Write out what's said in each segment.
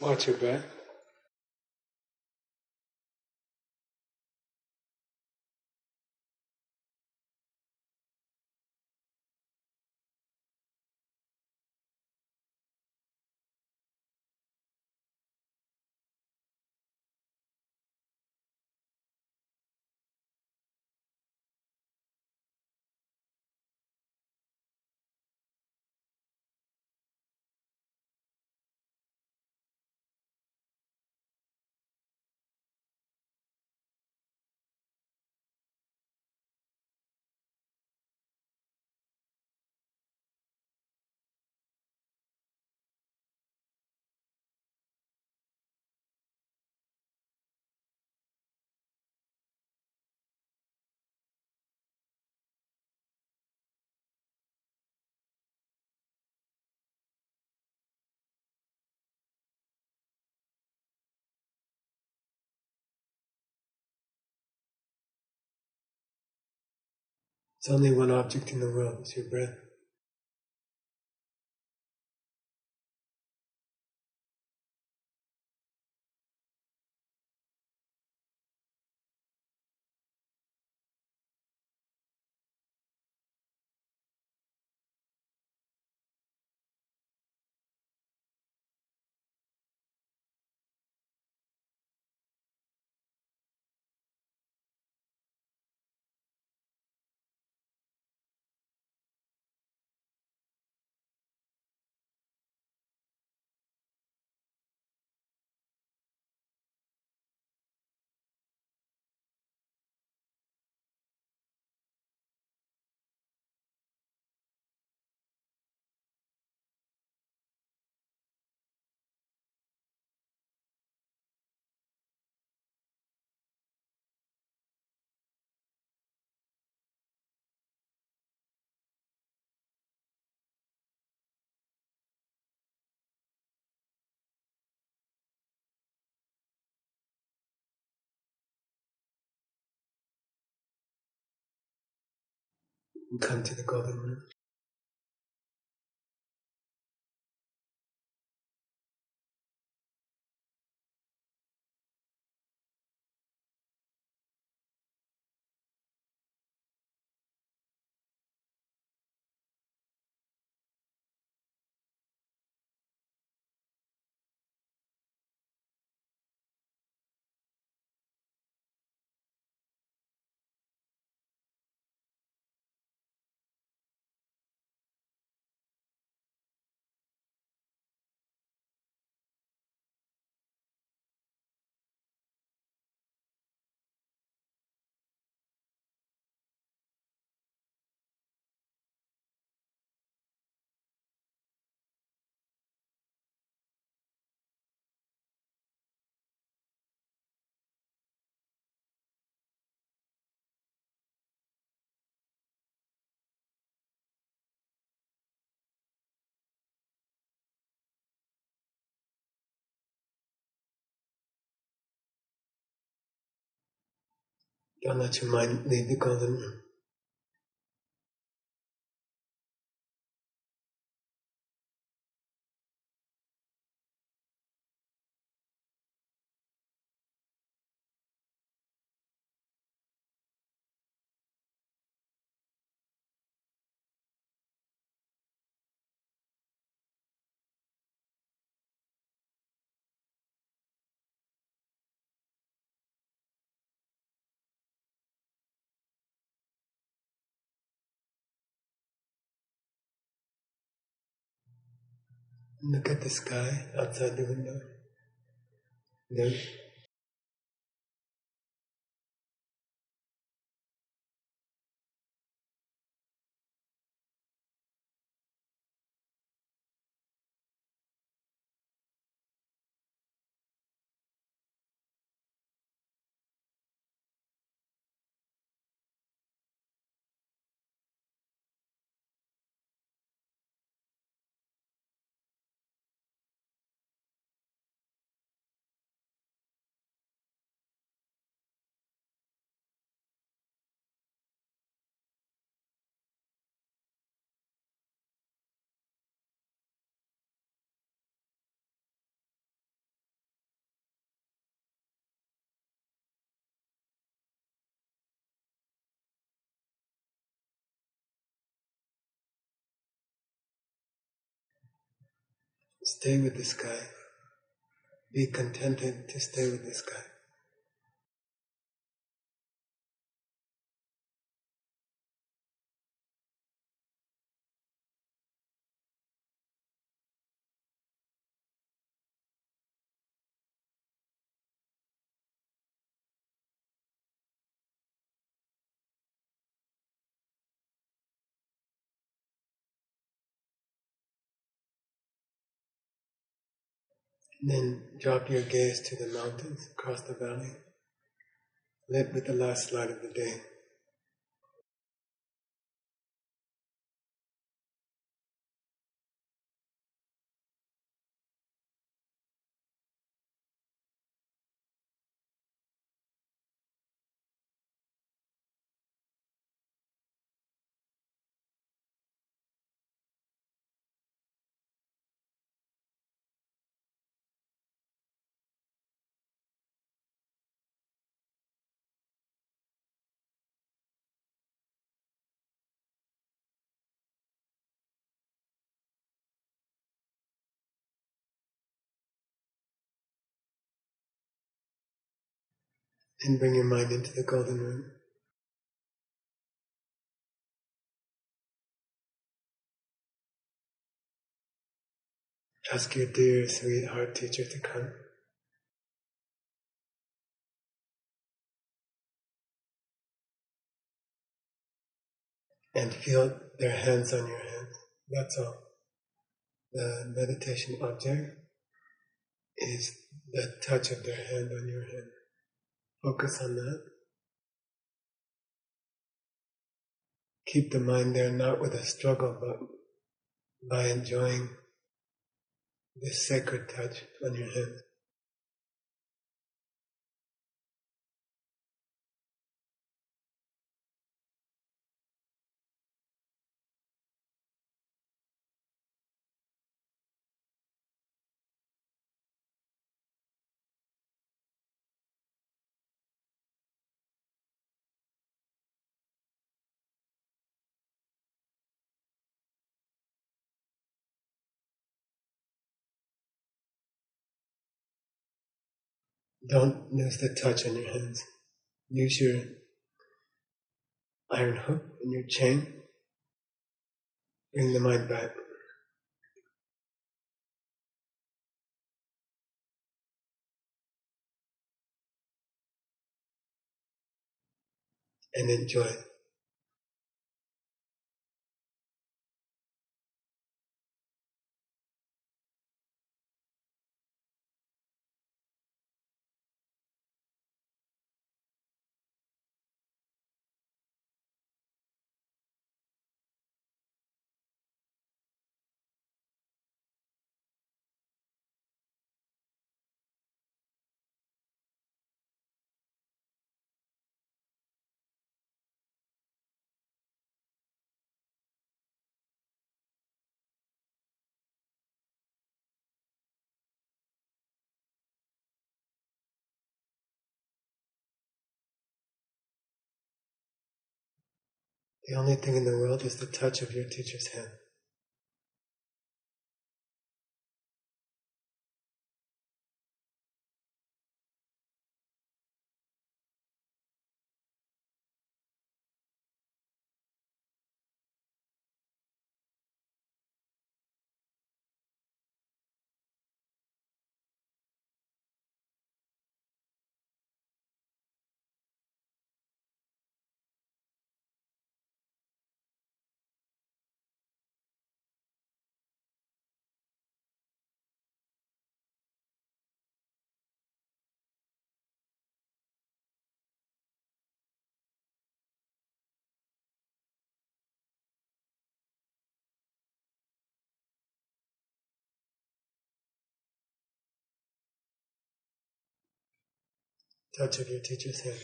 Watch your breath. There's only one object in the world, it's your breath. And come to the golden rule. Don't let your mind leave the golden rule. Look at the sky outside the window. There. stay with the sky. Be contented to stay with the sky. And then drop your gaze to the mountains across the valley. Lit with the last light of the day. And bring your mind into the golden room. Ask your dear, sweet heart teacher to come. And feel their hands on your hands. That's all. The meditation object is the touch of their hand on your hand. Focus on that. Keep the mind there not with a struggle, but by enjoying this sacred touch on your hand. Don't lose the touch on your hands. Use your iron hook and your chain. Bring the mind back. And enjoy. The only thing in the world is the touch of your teacher's hand. Touch of your teacher's hand.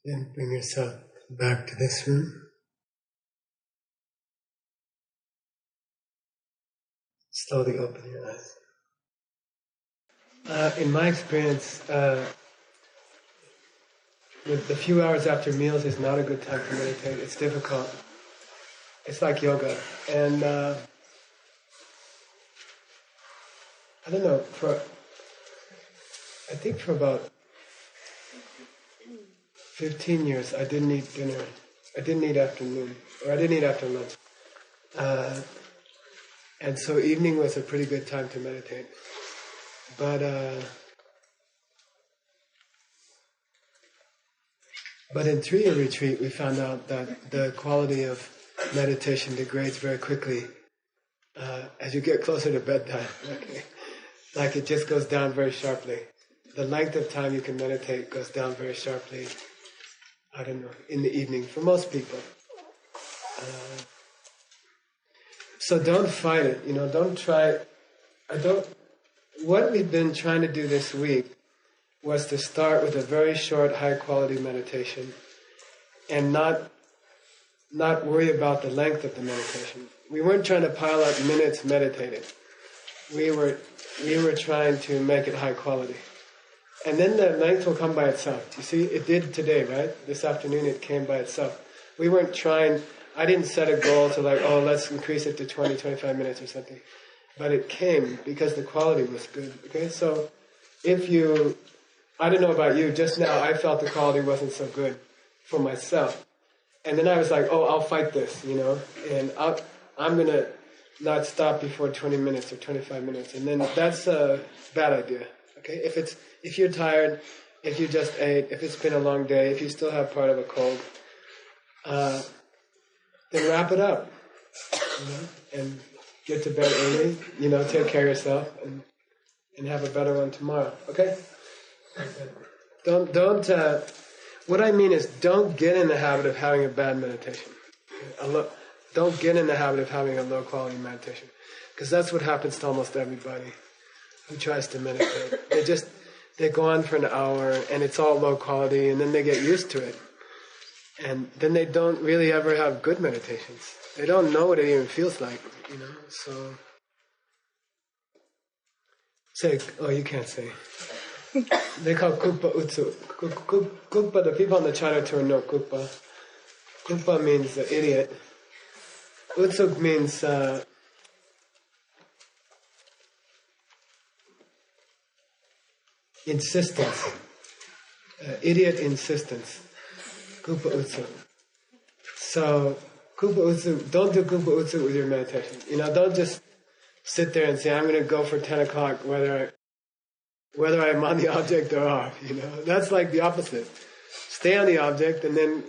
Then bring yourself back to this room. Slowly open your eyes. In my experience, with the few hours after meals is not a good time to meditate. It's difficult. It's like yoga. And I don't know, I think for about 15 years I didn't eat dinner. I didn't eat afternoon, or I didn't eat after lunch. And so evening was a pretty good time to meditate. But in 3-year retreat, we found out that the quality of meditation degrades very quickly as you get closer to bedtime. Okay? Like it just goes down very sharply. The length of time you can meditate goes down very sharply, I don't know, in the evening, for most people. So don't fight it, don't try. What we've been trying to do this week was to start with a very short, high-quality meditation and not worry about the length of the meditation. We weren't trying to pile up minutes meditated. We were trying to make it high quality. And then the length will come by itself. You see, it did today, right? This afternoon it came by itself. We weren't trying, I didn't set a goal to let's increase it to 20, 25 minutes or something. But it came because the quality was good. Okay, so I don't know about you, just now I felt the quality wasn't so good for myself. And then I was like, I'll fight this, and I'm going to not stop before 20 minutes or 25 minutes. And then that's a bad idea, okay? If you're tired, if you just ate, if it's been a long day, if you still have part of a cold, then wrap it up, and get to bed early, take care of yourself and have a better one tomorrow, okay? Don't. What I mean is, don't get in the habit of having a bad meditation. Don't get in the habit of having a low quality meditation, because that's what happens to almost everybody who tries to meditate. They go on for an hour and it's all low quality, and then they get used to it, and then they don't really ever have good meditations. They don't know what it even feels like, So say, you can't say. They call Kupa Utsu. Kupa, the people on the China tour know Kupa. Kupa means idiot. Utsuk means insistence. Idiot insistence. Kupa Utsu. So, Kupa Utsu, don't do Kupa Utsu with your meditation. Don't just sit there and say, I'm going to go for 10 o'clock whether I'm on the object or off, That's like the opposite. Stay on the object, and then,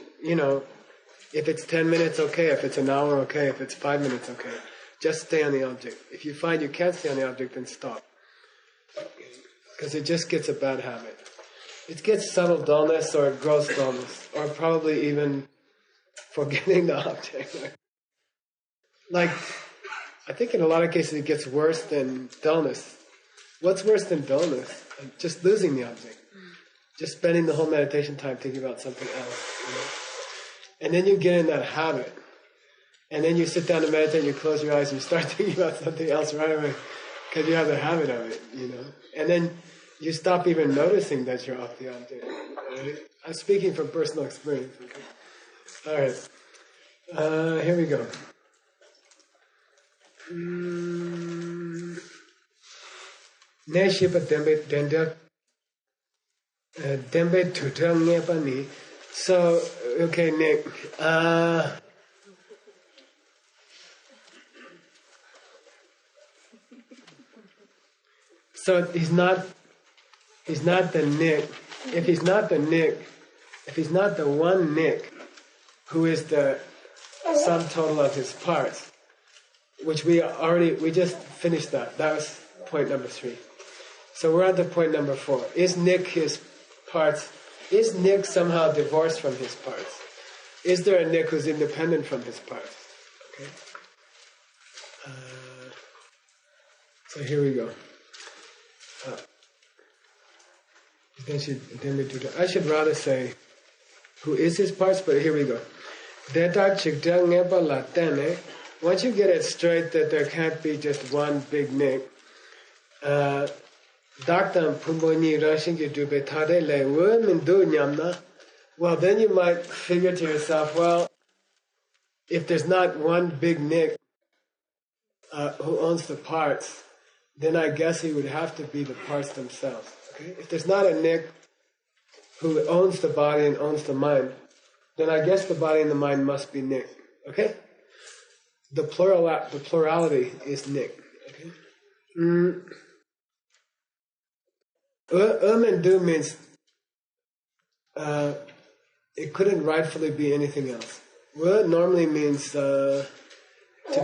if it's 10 minutes, okay. If it's an hour, okay. If it's 5 minutes, okay. Just stay on the object. If you find you can't stay on the object, then stop. Because it just gets a bad habit. It gets subtle dullness or gross dullness, or probably even forgetting the object. Like, I think in a lot of cases it gets worse than dullness. What's worse than dullness? Just losing the object. Just spending the whole meditation time thinking about something else. And then you get in that habit. And then you sit down to meditate, you close your eyes, and you start thinking about something else right away. Because you have the habit of it, And then you stop even noticing that you're off the object. Right? I'm speaking from personal experience. Okay? All right. Here we go. Neshipa dembe denda dembe tutel ngepani. So, okay, Nick. So he's not the Nick. If he's not the one Nick who is the sum total of his parts, which we just finished that. That was point number 3. So we're on to point number 4. Is Nick his parts? Is Nick somehow divorced from his parts? Is there a Nick who's independent from his parts? Okay. So here we go. I should rather say who is his parts, but here we go. Once you get it straight that there can't be just one big nick, well, then you might figure to yourself, well, if there's not one big nick who owns the parts, then I guess he would have to be the parts themselves. Okay? If there's not a nick who owns the body and owns the mind, then I guess the body and the mind must be nick. Okay? The plurality is nick. Okay? And do means it couldn't rightfully be anything else. Normally means to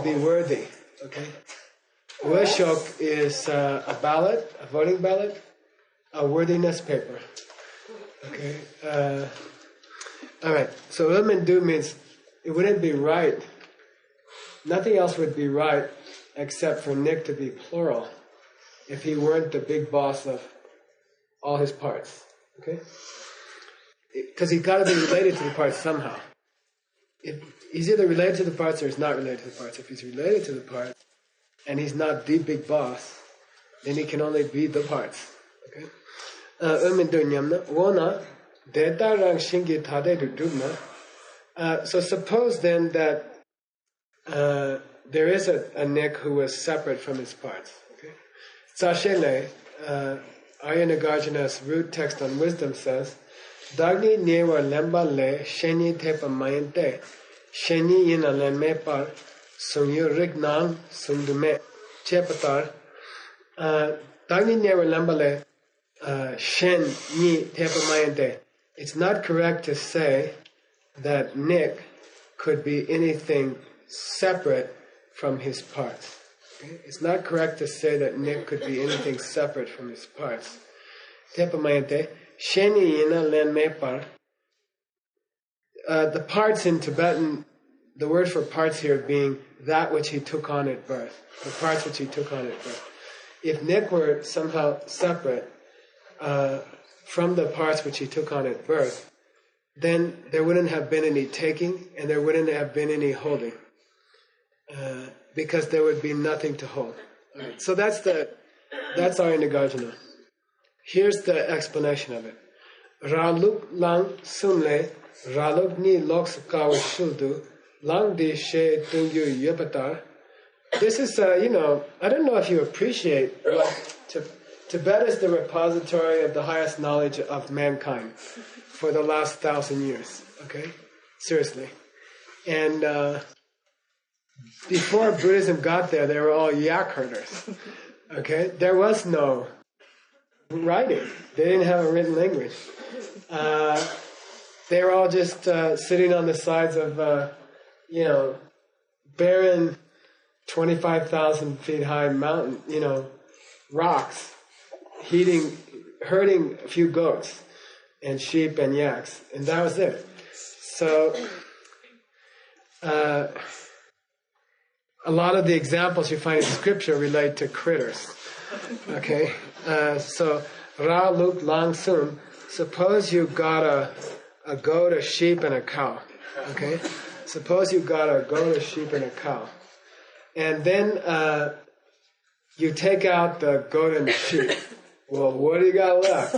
be worthy. Okay? Shok is a ballot, a voting ballot, a worthiness paper. Okay? Alright, so and do means it wouldn't be right. Nothing else would be right except for Nick to be plural if he weren't the big boss of all his parts. Okay? Because he's got to be related to the parts somehow. He's either related to the parts or he's not related to the parts. If he's related to the parts and he's not the big boss, then he can only be the parts. Okay? So suppose then that there is a Nick who is separate from his parts. Okay? Sashele, Arya Nagarjuna's root text on wisdom says, Dagni newa lemba le sheni tepa mayente sheni ina len me par sungyu rignang sungdume chepatar Dagni newa lemba le sheni tepa mayente. It's not correct to say that Nick could be anything separate from his parts. Okay? It's not correct to say that Nick could be anything separate from his parts. Tepa mayente. Sheni ina len me par. The parts in Tibetan, the word for parts here being that which he took on at birth. The parts which he took on at birth. If Nick were somehow separate from the parts which he took on at birth, then there wouldn't have been any taking and there wouldn't have been any holding. Because there would be nothing to hold. Right. So that's Arya Nagarjuna. Here's the explanation of it. Raluk lang sumle raluk ni loks kawa shuldu lang di she tungyu yepatar. This is, I don't know if you appreciate what Tibet is the repository of the highest knowledge of mankind for the last 1,000 years. Okay? Seriously. And before Buddhism got there, they were all yak herders. Okay? There was no writing. They didn't have a written language. They were all just sitting on the sides of, barren 25,000 feet high mountain, rocks, herding a few goats and sheep and yaks, and that was it. So, a lot of the examples you find in scripture relate to critters. Okay? So, Ra Luk Lang Sun, suppose you got a goat, a sheep, and a cow. Okay? Suppose you got a goat, a sheep, and a cow. And then you take out the goat and the sheep. Well, what do you got left?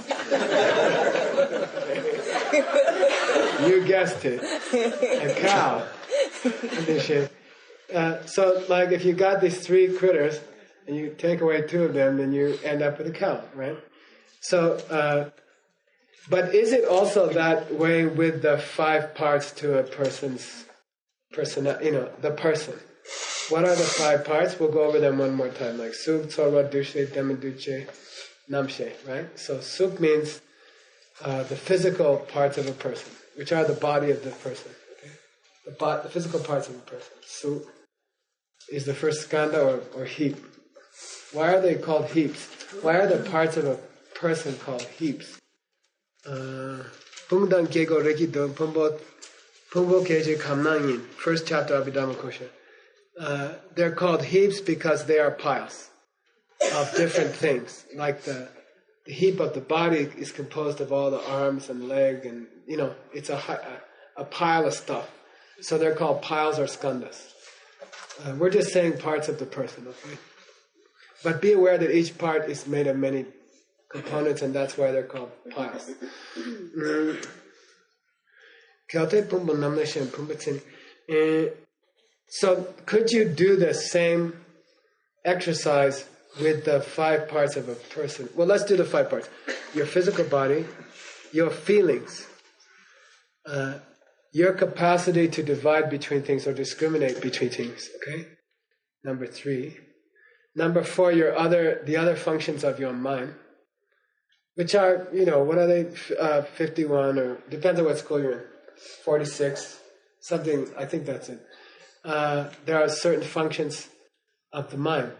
You guessed it. A cow. And the sheep. So, like, if you got these three critters, and you take away two of them, then you end up with a cow, right? So, but is it also that way with the 5 parts to a person's the person? What are the 5 parts? We'll go over them one more time, like Suk, Tsorwa, Dushe, Demiduche, Namshe, right? So Suk means the physical parts of a person, which are the body of the person, okay? The physical parts of a person. Suk is the first skandha or heap. Why are they called heaps? Why are the parts of a person called heaps? First chapter of Abhidhammakosha. They're called heaps because they are piles of different things, like the the heap of the body is composed of all the arms and leg, and it's a pile of stuff. So they're called piles or skandhas. We're just saying parts of the person, okay? But be aware that each part is made of many components, and that's why they're called piles. So could you do the same exercise with the 5 parts of a person? Well, let's do the 5 parts. Your physical body, your feelings, your capacity to divide between things or discriminate between things, okay? Number 3. Number 4, the other functions of your mind, which are, what are they? 51, or depends on what school you're in. 46, something, I think that's it. There are certain functions of the mind.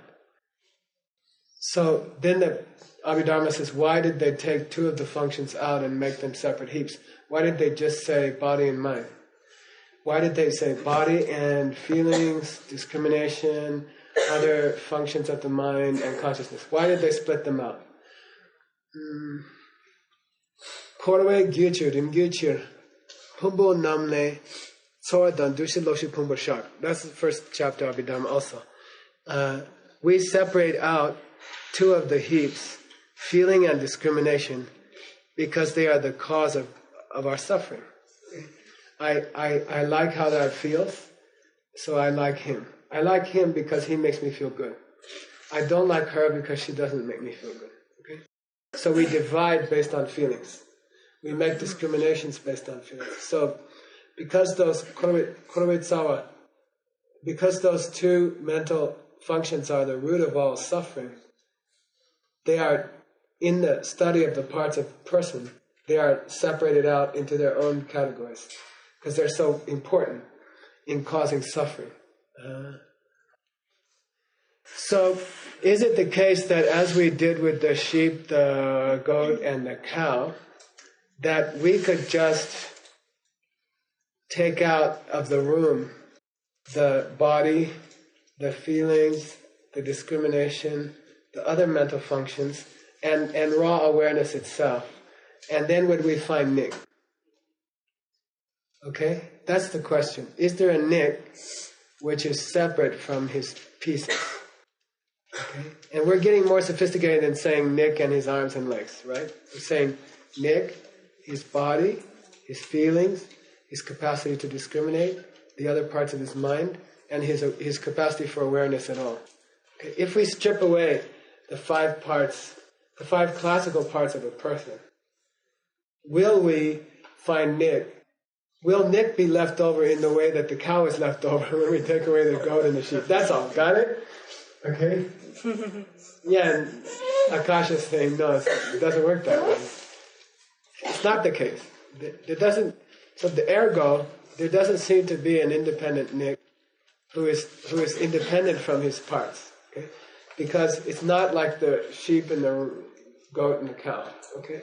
So then the Abhidharma says, why did they take 2 of the functions out and make them separate heaps? Why did they just say body and mind? Why did they say body and feelings, discrimination, other functions of the mind and consciousness? Why did they split them out? Korwe gyuchur im gyuchur pumbo namne soradan dushi loshi pumbo shak. That's the first chapter of Abhidharma also. We separate out 2 of the heaps, feeling and discrimination, because they are the cause of our suffering. I like how that feels, so I like him. I like him because he makes me feel good. I don't like her because she doesn't make me feel good. Okay? So we divide based on feelings. We make discriminations based on feelings. So because those because those 2 mental functions are the root of all suffering, they are, in the study of the parts of a person, they are separated out into their own categories because they're so important in causing suffering. So is it the case that as we did with the sheep, the goat, and the cow, that we could just take out of the room the body, the feelings, the discrimination, the other mental functions, and raw awareness itself, and then would we find Nick? Okay? That's the question. Is there a Nick which is separate from his pieces? Okay? And we're getting more sophisticated than saying Nick and his arms and legs, right? We're saying Nick, his body, his feelings, his capacity to discriminate, the other parts of his mind, and his capacity for awareness at all. Okay? If we strip away the 5 parts, the 5 classical parts of a person, will we find Nick? Will Nick be left over in the way that the cow is left over when we take away the goat and the sheep? That's all. Got it? Okay? Yeah, and Akasha's saying, no, it doesn't work that way. It's not the case. So the ergo, there doesn't seem to be an independent Nick who is independent from his parts. Okay? Because it's not like the sheep and the goat and the cow. Okay?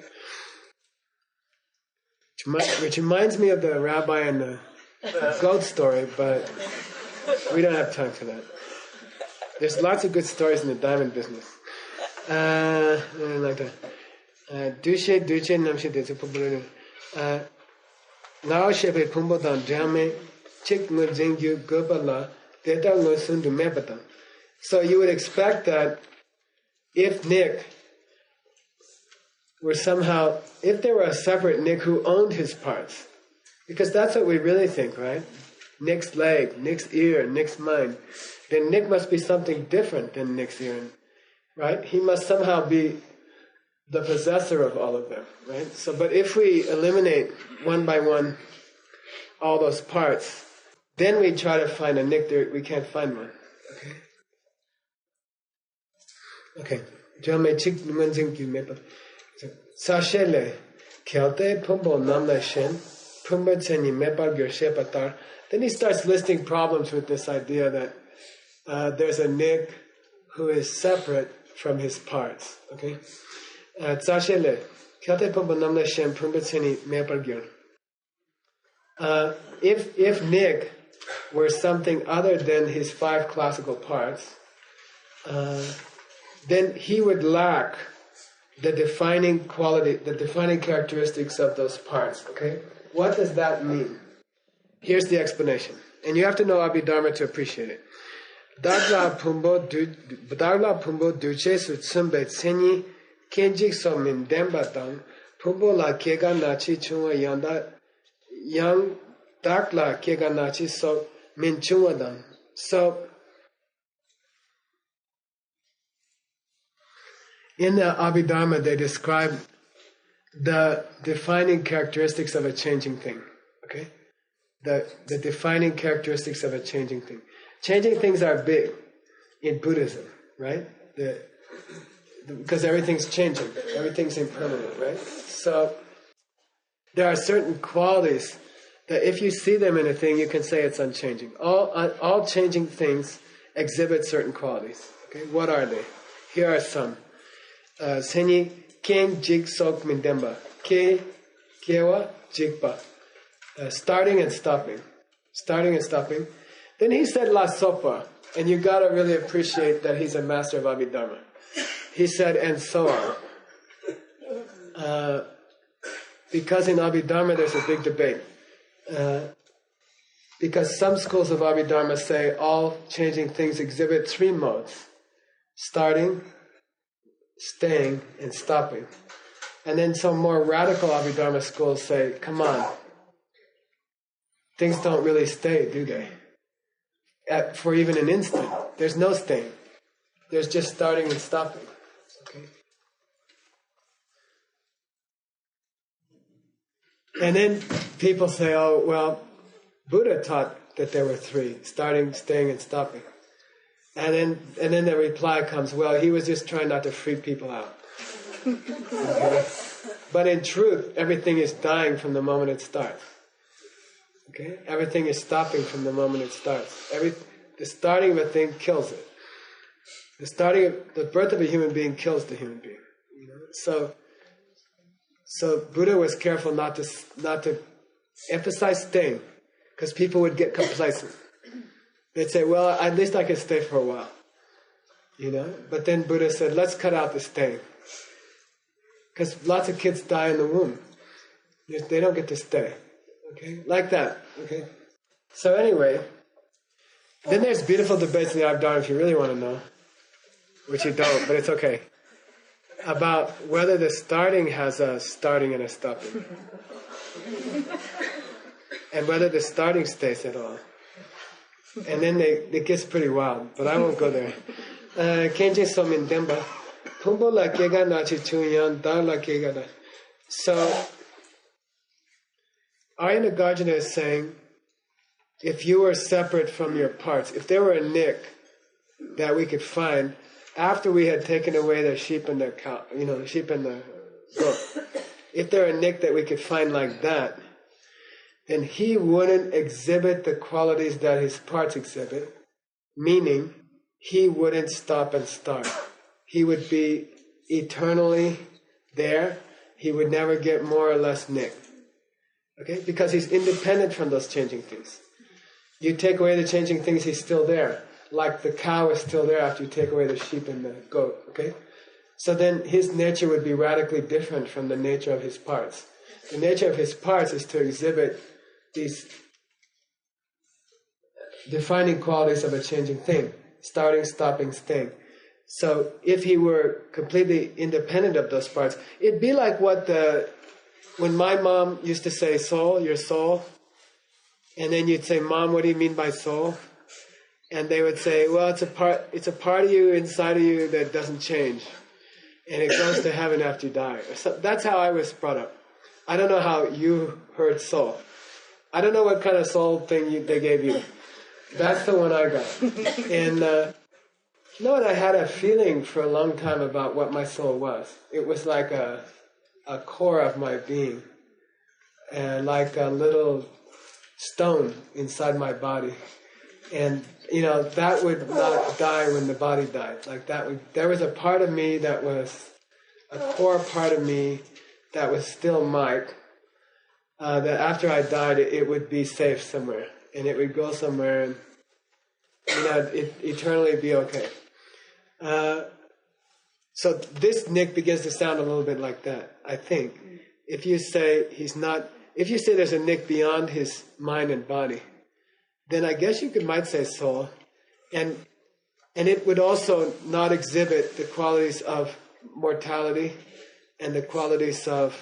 Which reminds me of the rabbi and the goat story, but we don't have time for that. There's lots of good stories in the diamond business. Like that. Dushe namshe desu popular. Now shepe pumbo dan jame chik ngujingyu gobala deta ngosundu mepatan. So you would expect that if Nick were somehow, if there were a separate Nick who owned his parts, because that's what we really think, right? Nick's leg, Nick's ear, Nick's mind, then Nick must be something different than Nick's ear, right? He must somehow be the possessor of all of them, right? So, but if we eliminate one by one all those parts, then we try to find a Nick there, we can't find one. Okay. Sashele Kelte Pumbo Namla Shen Pumba Tseni Mepar Gershe Patar. Then he starts listing problems with this idea that there's a Nick who is separate from his parts. Okay? Sashele Kelte Pumbo Namla Shen Pumba Tseni Mepar Ger. If Nick were something other than his 5 classical parts, then he would lack the defining quality, the defining characteristics of those parts. Okay, what does that mean? Here's the explanation, and you have to know Abhidharma to appreciate it. Dagla pumbo duche su tsumbe tsenyi kenjik so min demba dang pumbo la kega nachi chungwa yanda yang dagla kega nachi so min chungwa dang. So in the Abhidharma they describe the defining characteristics of a changing thing. Okay? The defining characteristics of a changing thing. Changing things are big in Buddhism, right? Because everything's changing, everything's impermanent, right? So there are certain qualities that if you see them in a thing, you can say it's unchanging. All changing things exhibit certain qualities. Okay, what are they? Here are some. Senyi ken jig sok mindemba ke kewa jigpa. Starting and stopping. Starting and stopping. Then he said La Sopa, and you gotta really appreciate that he's a master of Abhidharma. He said, and so on. Because in Abhidharma there's a big debate. Because some schools of Abhidharma say all changing things exhibit three modes. Starting, staying, and stopping. And then some more radical Abhidharma schools say, come on, things don't really stay, do they? For even an instant. There's no staying. There's just starting and stopping. Okay? And then people say, oh, well, Buddha taught that there were three, starting, staying, and stopping. And then the reply comes, well, he was just trying not to freak people out. Okay? But in truth, everything is dying from the moment it starts. Okay? Everything is stopping from the moment it starts. The starting of a thing kills it. The birth of a human being kills the human being. You know? So Buddha was careful not to emphasize staying, because people would get complacent. They'd say, well, at least I can stay for a while. You know? But then Buddha said, let's cut out the staying. Because lots of kids die in the womb. They don't get to stay. Okay? Like that. Okay? So anyway, then there's beautiful debates in the Abhidharma if you really want to know. Which you don't, but it's okay. About whether the starting has a starting and a stopping. And whether the starting stays at all. And then it gets pretty wild, but I won't go there. Kenji somin demba. Pumbo la kega nachi chunyan, da la kega na. So, Arya Nagarjuna is saying, if you were separate from your parts, if there were a nick that we could find after we had taken away the sheep and the cow, the sheep and the goat, if there were a nick that we could find like that, then he wouldn't exhibit the qualities that his parts exhibit, meaning he wouldn't stop and start. He would be eternally there. He would never get more or less nicked. Okay? Because he's independent from those changing things. You take away the changing things, he's still there. Like the cow is still there after you take away the sheep and the goat. Okay? So then his nature would be radically different from the nature of his parts. The nature of his parts is to exhibit these defining qualities of a changing thing. Starting, stopping, staying. So if he were completely independent of those parts, it'd be like when my mom used to say, soul, your soul, and then you'd say, Mom, what do you mean by soul? And they would say, well, it's a part of you inside of you that doesn't change. And it goes to heaven after you die. So that's how I was brought up. I don't know how you heard soul. I don't know what kind of soul thing they gave you. That's the one I got. And I had a feeling for a long time about what my soul was. It was like a core of my being, and like a little stone inside my body. And that would not die when the body died. Like there was a part of me that was a core part of me that was still Mike. That after I died, it would be safe somewhere, and it would go somewhere, and it eternally be okay. So this nick begins to sound a little bit like that, I think. If you say there's a nick beyond his mind and body, then I guess might say soul. And it would also not exhibit the qualities of mortality and the qualities of,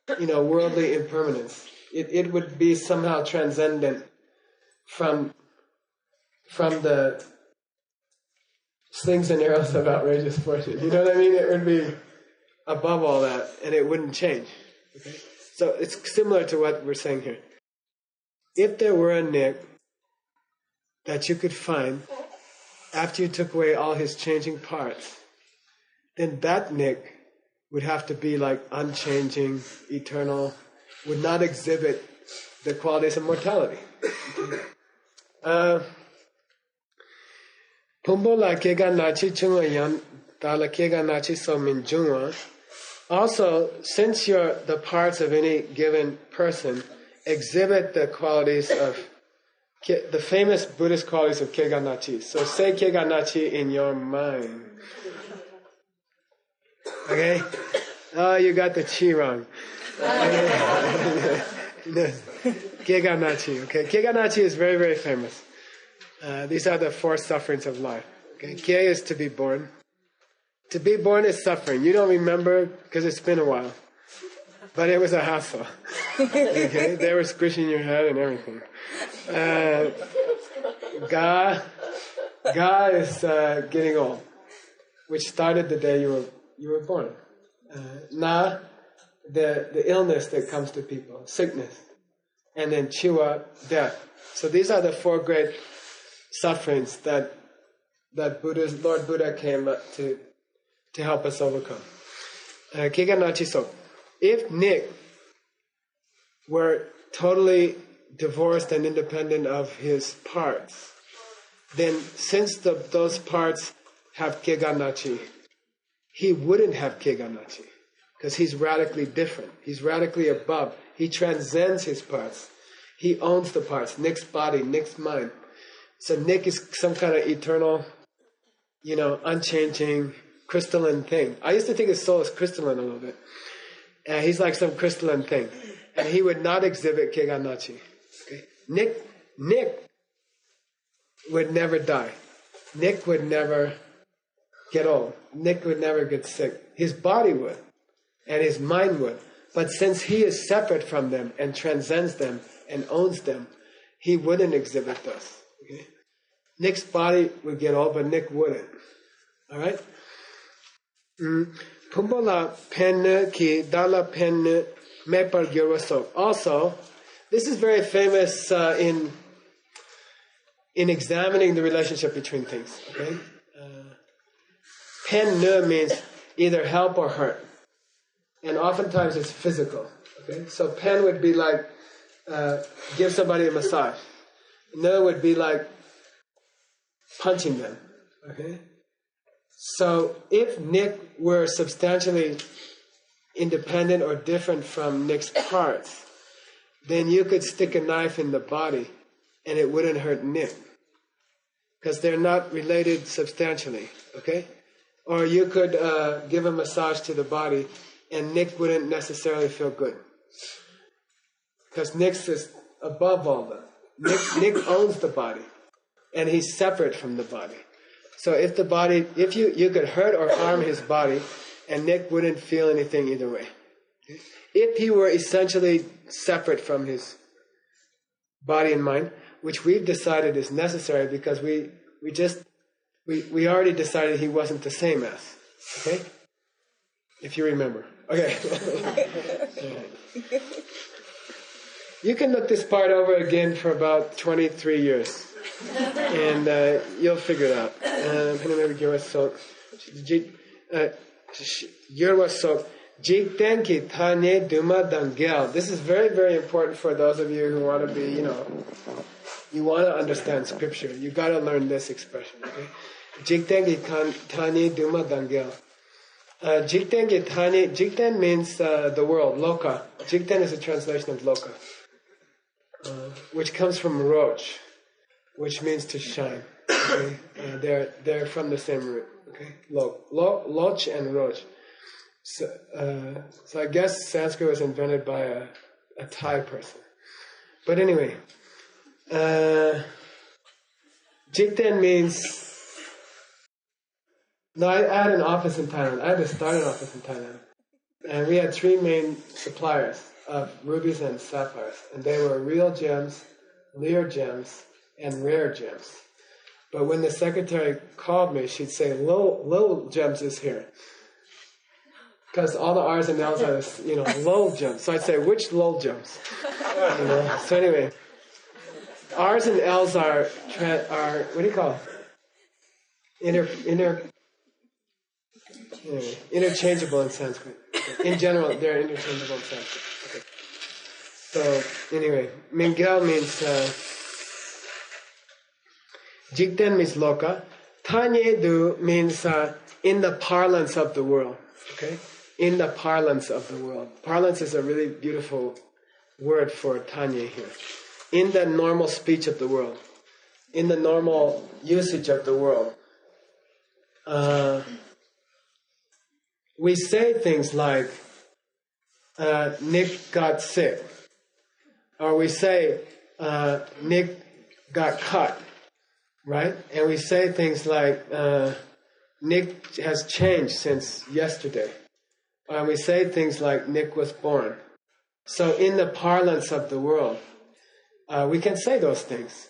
worldly impermanence. It would be somehow transcendent from the slings and arrows of outrageous fortune. You know what I mean? It would be above all that, and it wouldn't change. Okay? So it's similar to what we're saying here. If there were a nick that you could find after you took away all his changing parts, then that nick would have to be like unchanging, eternal, would not exhibit the qualities of mortality. Also, since the parts of any given person exhibit the qualities of the famous Buddhist qualities of Keganachi. So say Keganachi in your mind. Okay? Oh, you got the chi wrong. Keganachi. Okay? Keganachi is very, very famous. These are the 4 sufferings of life. Okay? Ke is to be born. To be born is suffering. You don't remember because it's been a while. But it was a hassle. Okay? They were squishing your head and everything. Ga is getting old, which started the day you were born. Na, the illness that comes to people, sickness. And then Chiwa, death. So these are the 4 great sufferings that Lord Buddha came to help us overcome. Keganachi-so. If Nick were totally divorced and independent of his parts, then since those parts have Keganachi, he wouldn't have Keganachi, because he's radically different. He's radically above. He transcends his parts. He owns the parts. Nick's body, Nick's mind. So Nick is some kind of eternal, unchanging, crystalline thing. I used to think his soul is crystalline a little bit. He's like some crystalline thing. And he would not exhibit Keganachi. Okay? Nick would never die. Nick would never get old. Nick would never get sick. His body would. And his mind would. But since he is separate from them and transcends them and owns them, he wouldn't exhibit those. Okay? Nick's body would get old, but Nick wouldn't. Alright? Also, this is very famous in examining the relationship between things. Okay, pen means either help or hurt, and oftentimes it's physical. Okay, so pen would be like give somebody a massage. Ne would be like punching them. Okay. So if Nick were substantially independent or different from Nick's parts, then you could stick a knife in the body and it wouldn't hurt Nick, because they're not related substantially, okay? Or you could give a massage to the body and Nick wouldn't necessarily feel good, because Nick's is above all that. Nick owns the body and he's separate from the body. So if you could hurt or harm his body, and Nick wouldn't feel anything either way. If he were essentially separate from his body and mind, which we've decided is necessary because we already decided he wasn't the same as. Okay? If you remember. Okay. You can look this part over again for about 23 years. And you'll figure it out. This is very, very important for those of you who want to be, you want to understand scripture. You got to learn this expression. Okay? Jikten means the world, loka. Jikten is a translation of loka, which comes from roach, which means to shine. Okay? They're from the same root. Okay, Loch and Roach. So I guess Sanskrit was invented by a Thai person. But anyway, Jikten means... No, I had an office in Thailand. I had to start an office in Thailand. And we had 3 main suppliers of rubies and sapphires. And they were real gems, Lear gems, and rare gems. But when the secretary called me, she'd say, low gems is here. Because all the R's and L's are, low gems. So I'd say, which low gems? So anyway, R's and L's are what do you call it? Interchangeable in Sanskrit. In general, they're interchangeable in Sanskrit. Okay. So anyway, Mingel means Jikten means loka. Tanyedu means in the parlance of the world. Okay? In the parlance of the world. Parlance is a really beautiful word for Tanye here. In the normal speech of the world. In the normal usage of the world. We say things like, Nick got sick. Or we say, Nick got cut. Right? And we say things like, Nick has changed since yesterday. Or we say things like, Nick was born. So in the parlance of the world, we can say those things.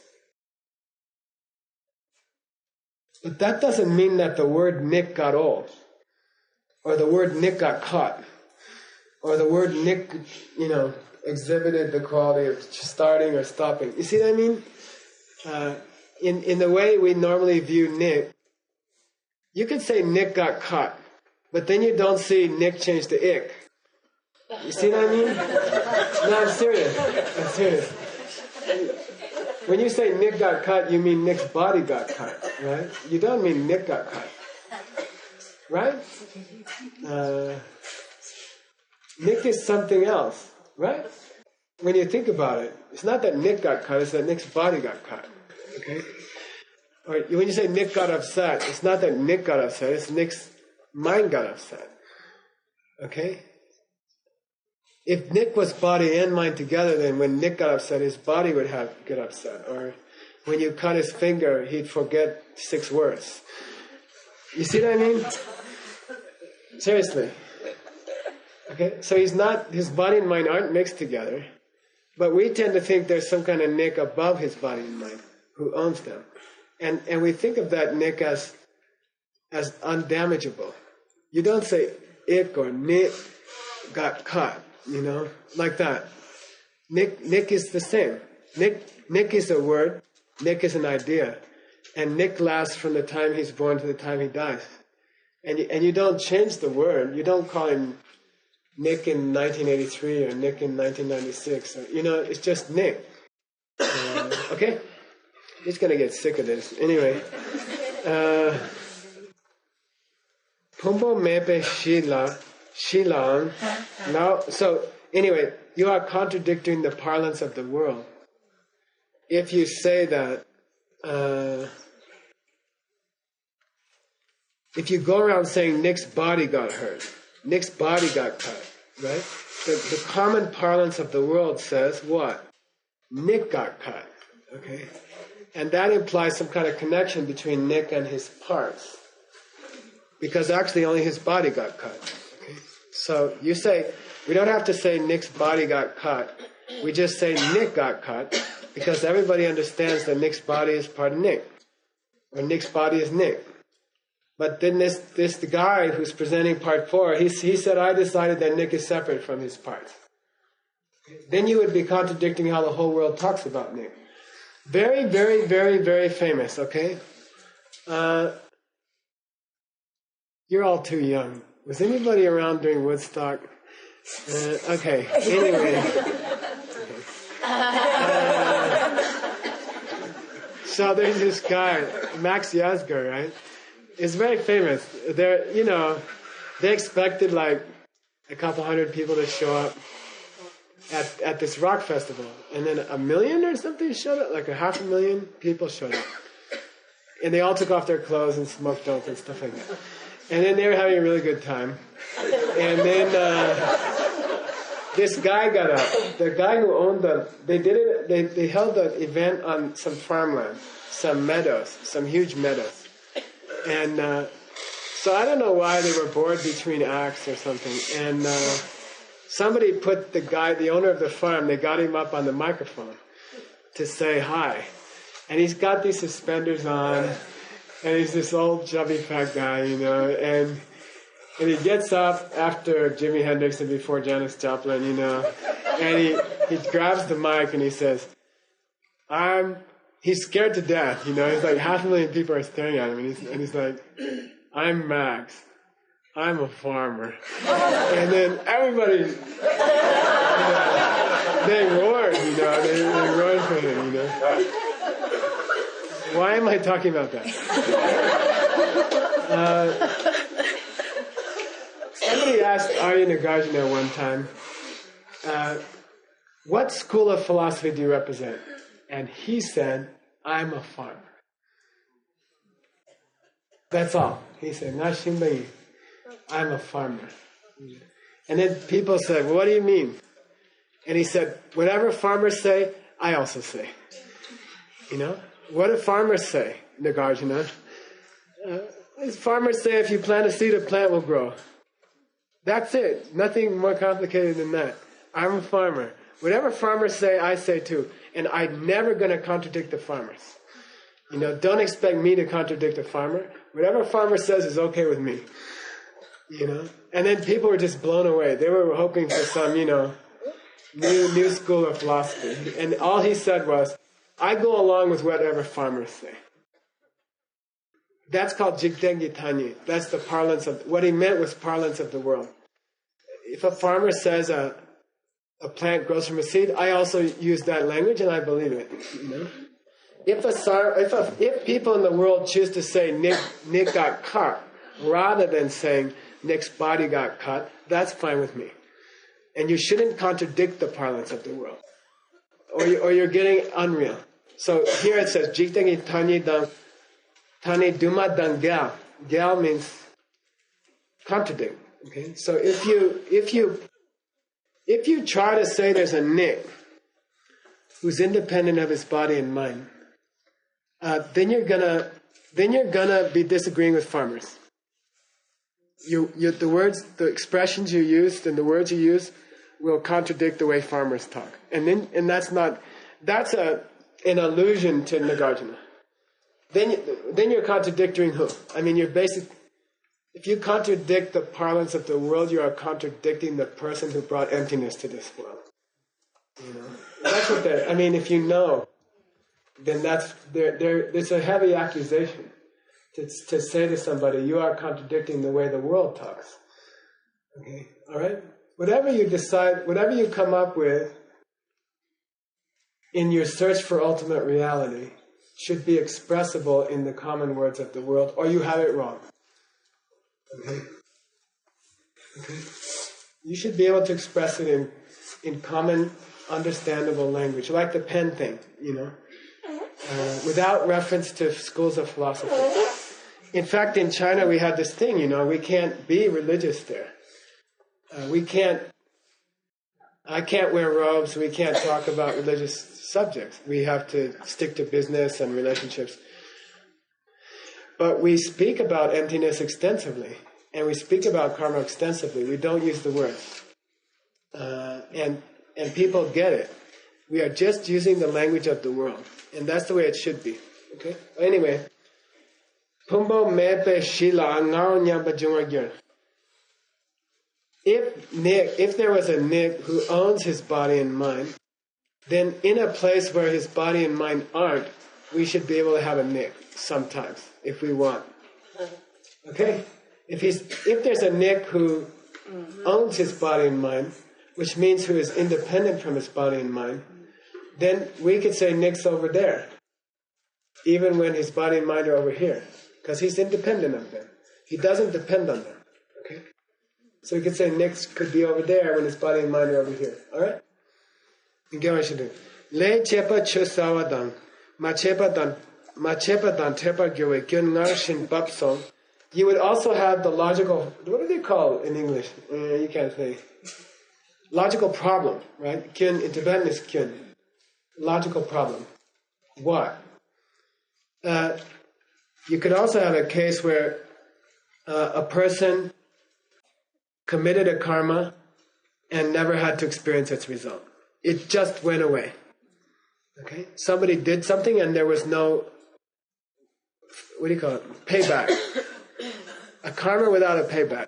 But that doesn't mean that the word Nick got old. Or the word Nick got caught. Or the word Nick, exhibited the quality of starting or stopping. You see what I mean? In the way we normally view Nick, you could say Nick got caught, but then you don't see Nick change to ick. You see what I mean? No, I'm serious. When you say Nick got cut, you mean Nick's body got cut, right? You don't mean Nick got cut. Right? Nick is something else, right? When you think about it, it's not that Nick got cut, it's that Nick's body got cut. Okay? Or when you say Nick got upset, it's not that Nick got upset, it's Nick's mind got upset. Okay? If Nick was body and mind together, then when Nick got upset, his body would get upset. Or when you cut his finger, he'd forget 6 words. You see what I mean? Seriously. Okay? So his body and mind aren't mixed together. But we tend to think there's some kind of Nick above his body and mind who owns them. And we think of that Nick as undamageable. You don't say ick or Nick got caught, like that. Nick is the same. Nick is a word, Nick is an idea. And Nick lasts from the time he's born to the time he dies. And you don't change the word. You don't call him Nick in 1983 or Nick in 1996. Or, it's just Nick. Okay? He's going to get sick of this. Anyway. Pumbo mepe shilang. Now, so, anyway, you are contradicting the parlance of the world. If you say that, if you go around saying Nick's body got hurt, Nick's body got cut, right? The common parlance of the world says what? Nick got cut, okay? And that implies some kind of connection between Nick and his parts. Because actually only his body got cut. Okay? So you say, we don't have to say Nick's body got cut. We just say Nick got cut because everybody understands that Nick's body is part of Nick. Or Nick's body is Nick. But then the guy who's presenting part 4, he said, I decided that Nick is separate from his parts. Then you would be contradicting how the whole world talks about Nick. Very, very, very, very famous, okay? You're all too young. Was anybody around during Woodstock? Okay, anyway. So there's this guy, Max Yazgar, right? It's very famous. They expected like a couple hundred people to show up at this rock festival. And then 1 million or something showed up, like 500,000 people showed up. And they all took off their clothes and smoked dope and stuff like that. And then they were having a really good time. And then this guy got up. The guy who owned they held the event on some farmland, some meadows, some huge meadows. And so I don't know why they were bored between acts or something. And somebody put the owner of the farm, they got him up on the microphone to say hi. And he's got these suspenders on, and he's this old chubby fat guy, and he gets up after Jimi Hendrix and before Janis Joplin, and he grabs the mic and he says, he's scared to death, he's like 500,000 people are staring at him, and he's like, I'm Max, I'm a farmer. And then everybody, they roared, they roared for him, Why am I talking about that? Somebody asked Arya Nagarjuna one time, what school of philosophy do you represent? And he said, I'm a farmer. That's all. He said, Nashimbayi, I'm a farmer. And then people said, well, what do you mean? And he said, whatever farmers say, I also say. What do farmers say, Nagarjuna? Farmers say if you plant a seed, a plant will grow. That's it. Nothing more complicated than that. I'm a farmer. Whatever farmers say, I say too. And I'm never going to contradict the farmers. Don't expect me to contradict a farmer. Whatever a farmer says is okay with me. And then people were just blown away. They were hoping for some, new school of philosophy. And all he said was, I go along with whatever farmers say. That's called Jigtengi Tanyi. That's the parlance of, what he meant was parlance of the world. If a farmer says a plant grows from a seed, I also use that language and I believe it. If people in the world choose to say Nick got cut, rather than saying Nick's body got cut, that's fine with me. And you shouldn't contradict the parlance of the world. Or you're getting unreal. So here it says, Jiktengi Tani Dang Tani Duma Dang Gal. Gal means contradict. Okay? So if you try to say there's a Nick who's independent of his body and mind, then you're gonna be disagreeing with farmers. The expressions you use and the words you use will contradict the way farmers talk, and that's an allusion to Nagarjuna. Then you're contradicting who? I mean, if you contradict the parlance of the world, you are contradicting the person who brought emptiness to this world. That's what they're. I mean, if you know, then there's a heavy accusation to say to somebody, you are contradicting the way the world talks. Okay, all right. Whatever you decide, whatever you come up with in your search for ultimate reality should be expressible in the common words of the world, or you have it wrong. Okay? You should be able to express it in common, understandable language, like the pen thing, without reference to schools of philosophy. In fact, in China we had this thing, we can't be religious there. I can't wear robes, we can't talk about religious subjects. We have to stick to business and relationships. But we speak about emptiness extensively, and we speak about karma extensively. We don't use the words. And people get it. We are just using the language of the world. And that's the way it should be. Okay? Anyway. Pumbo mepe shila angao nyamba jungagir. If there was a Nick who owns his body and mind, then in a place where his body and mind aren't, we should be able to have a Nick sometimes, if we want. Okay? If there's a Nick who owns his body and mind, which means who is independent from his body and mind, then we could say Nick's over there, even when his body and mind are over here, because he's independent of them. He doesn't depend on them. Okay? So we could say Nick could be over there when his body and mind are over here. Alright? And get what I should do. Le chepa chusawadang, ma chepa dan Machepa dan tepa gyoe gyun ngar shin bap song. You would also have the logical, what do they call in English? You can't say. Logical problem, right? Kyun in Tibetan is kyun. Logical problem. What? You could also have a case where a person committed a karma and never had to experience its result. It just went away. Okay? Somebody did something and there was no, what do you call it? Payback. A karma without a payback.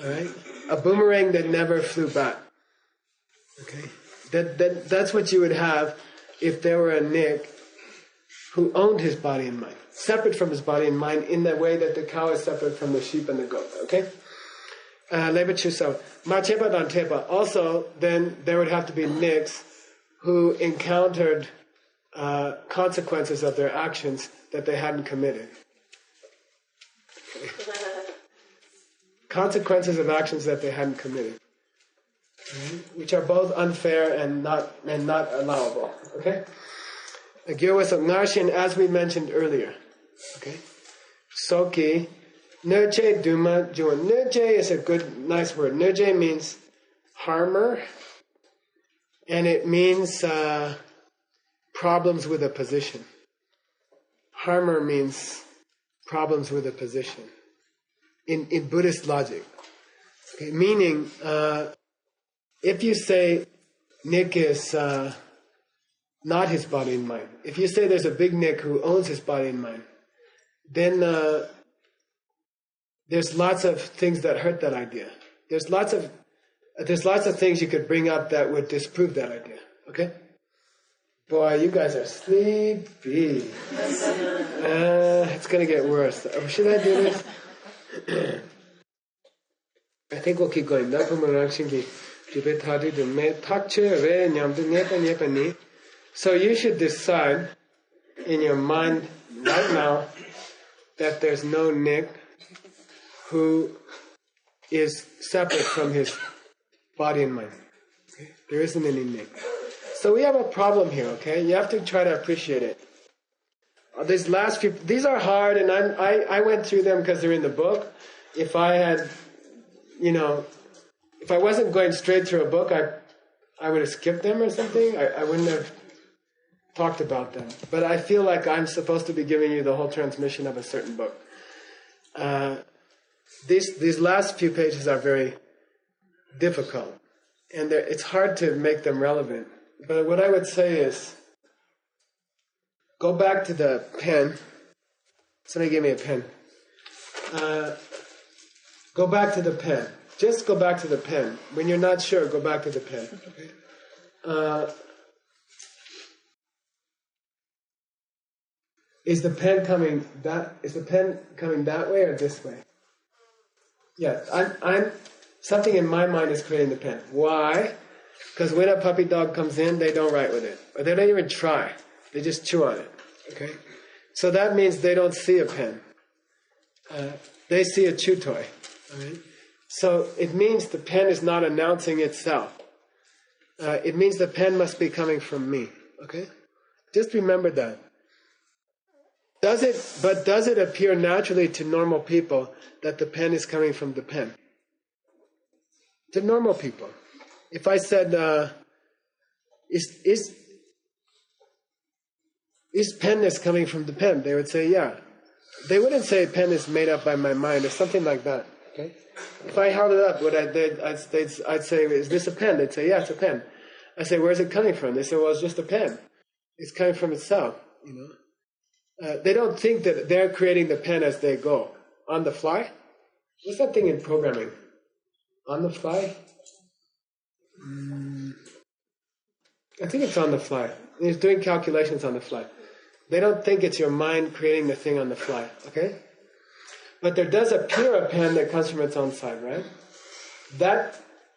All right? A boomerang that never flew back. Okay? That's what you would have if there were a Nick who owned his body and mind, separate from his body and mind in the way that the cow is separate from the sheep and the goat. Okay? Machepa dan tepa. Also, then there would have to be Nicks who encountered consequences of their actions that they hadn't committed. Consequences of actions that they hadn't committed, which are both unfair and not allowable. Okay? As we mentioned earlier. Okay? Soki, Nerje Duma Juan. Nerje is a nice word. Nerje means harmer, and it means problems with a position. Harmer means problems with a position. In Buddhist logic. Okay? Meaning, if you say Nick is not his body and mind, if you say there's a big Nick who owns his body and mind, then there's lots of things that hurt that idea. There's lots of things you could bring up that would disprove that idea. Okay? Boy, you guys are sleepy. It's going to get worse. Should I do this? I think we'll keep going. So you should decide in your mind right now that there's no Nick who is separate from his body and mind. Okay? There isn't any Nick. So we have a problem here, okay? You have to try to appreciate it. These last few, these are hard, and I went through them because they're in the book. If I had, if I wasn't going straight through a book, I would have skipped them or something. I wouldn't have talked about them. But I feel like I'm supposed to be giving you the whole transmission of a certain book. These last few pages are very difficult, and it's hard to make them relevant. But what I would say is, go back to the pen. Somebody gave me a pen. Go back to the pen. Just go back to the pen. When you're not sure, go back to the pen. Okay? Is the pen coming that way or this way? Yeah, I'm something in my mind is creating the pen. Why? Because when a puppy dog comes in, they don't write with it. Or they don't even try. They just chew on it. Okay? So that means they don't see a pen. They see a chew toy. Right? So it means the pen is not announcing itself. It means the pen must be coming from me. Okay? Just remember that. Does it appear naturally to normal people that the pen is coming from the pen? To normal people. If I said, is penness coming from the pen? They would say, yeah. They wouldn't say pen is made up by my mind or something like that. Okay? If I held it up, I'd say, is this a pen? They'd say, yeah, it's a pen. I say, where's it coming from? They say, well, it's just a pen. It's coming from itself, They don't think that they're creating the pen as they go. On the fly? What's that thing in programming? On the fly? I think it's on the fly. It's doing calculations on the fly. They don't think it's your mind creating the thing on the fly, okay? But there does appear a pen that comes from its own side, right?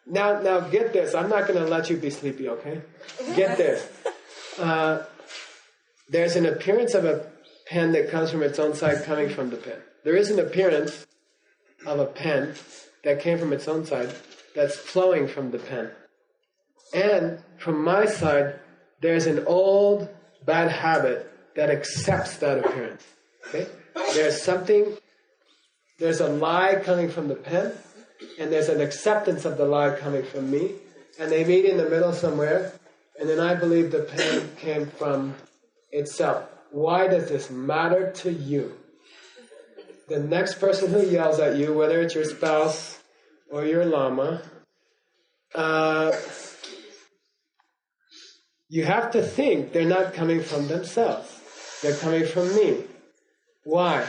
Now get this. I'm not going to let you be sleepy, okay? Get this. There's an appearance of a pen that comes from its own side coming from the pen. There is an appearance of a pen that came from its own side that's flowing from the pen. And from my side, there's an old bad habit that accepts that appearance. Okay? There's a lie coming from the pen, and there's an acceptance of the lie coming from me, and they meet in the middle somewhere, and then I believe the pen came from itself. Why does this matter to you? The next person who yells at you, whether it's your spouse or your lama, you have to think they're not coming from themselves. They're coming from me. Why?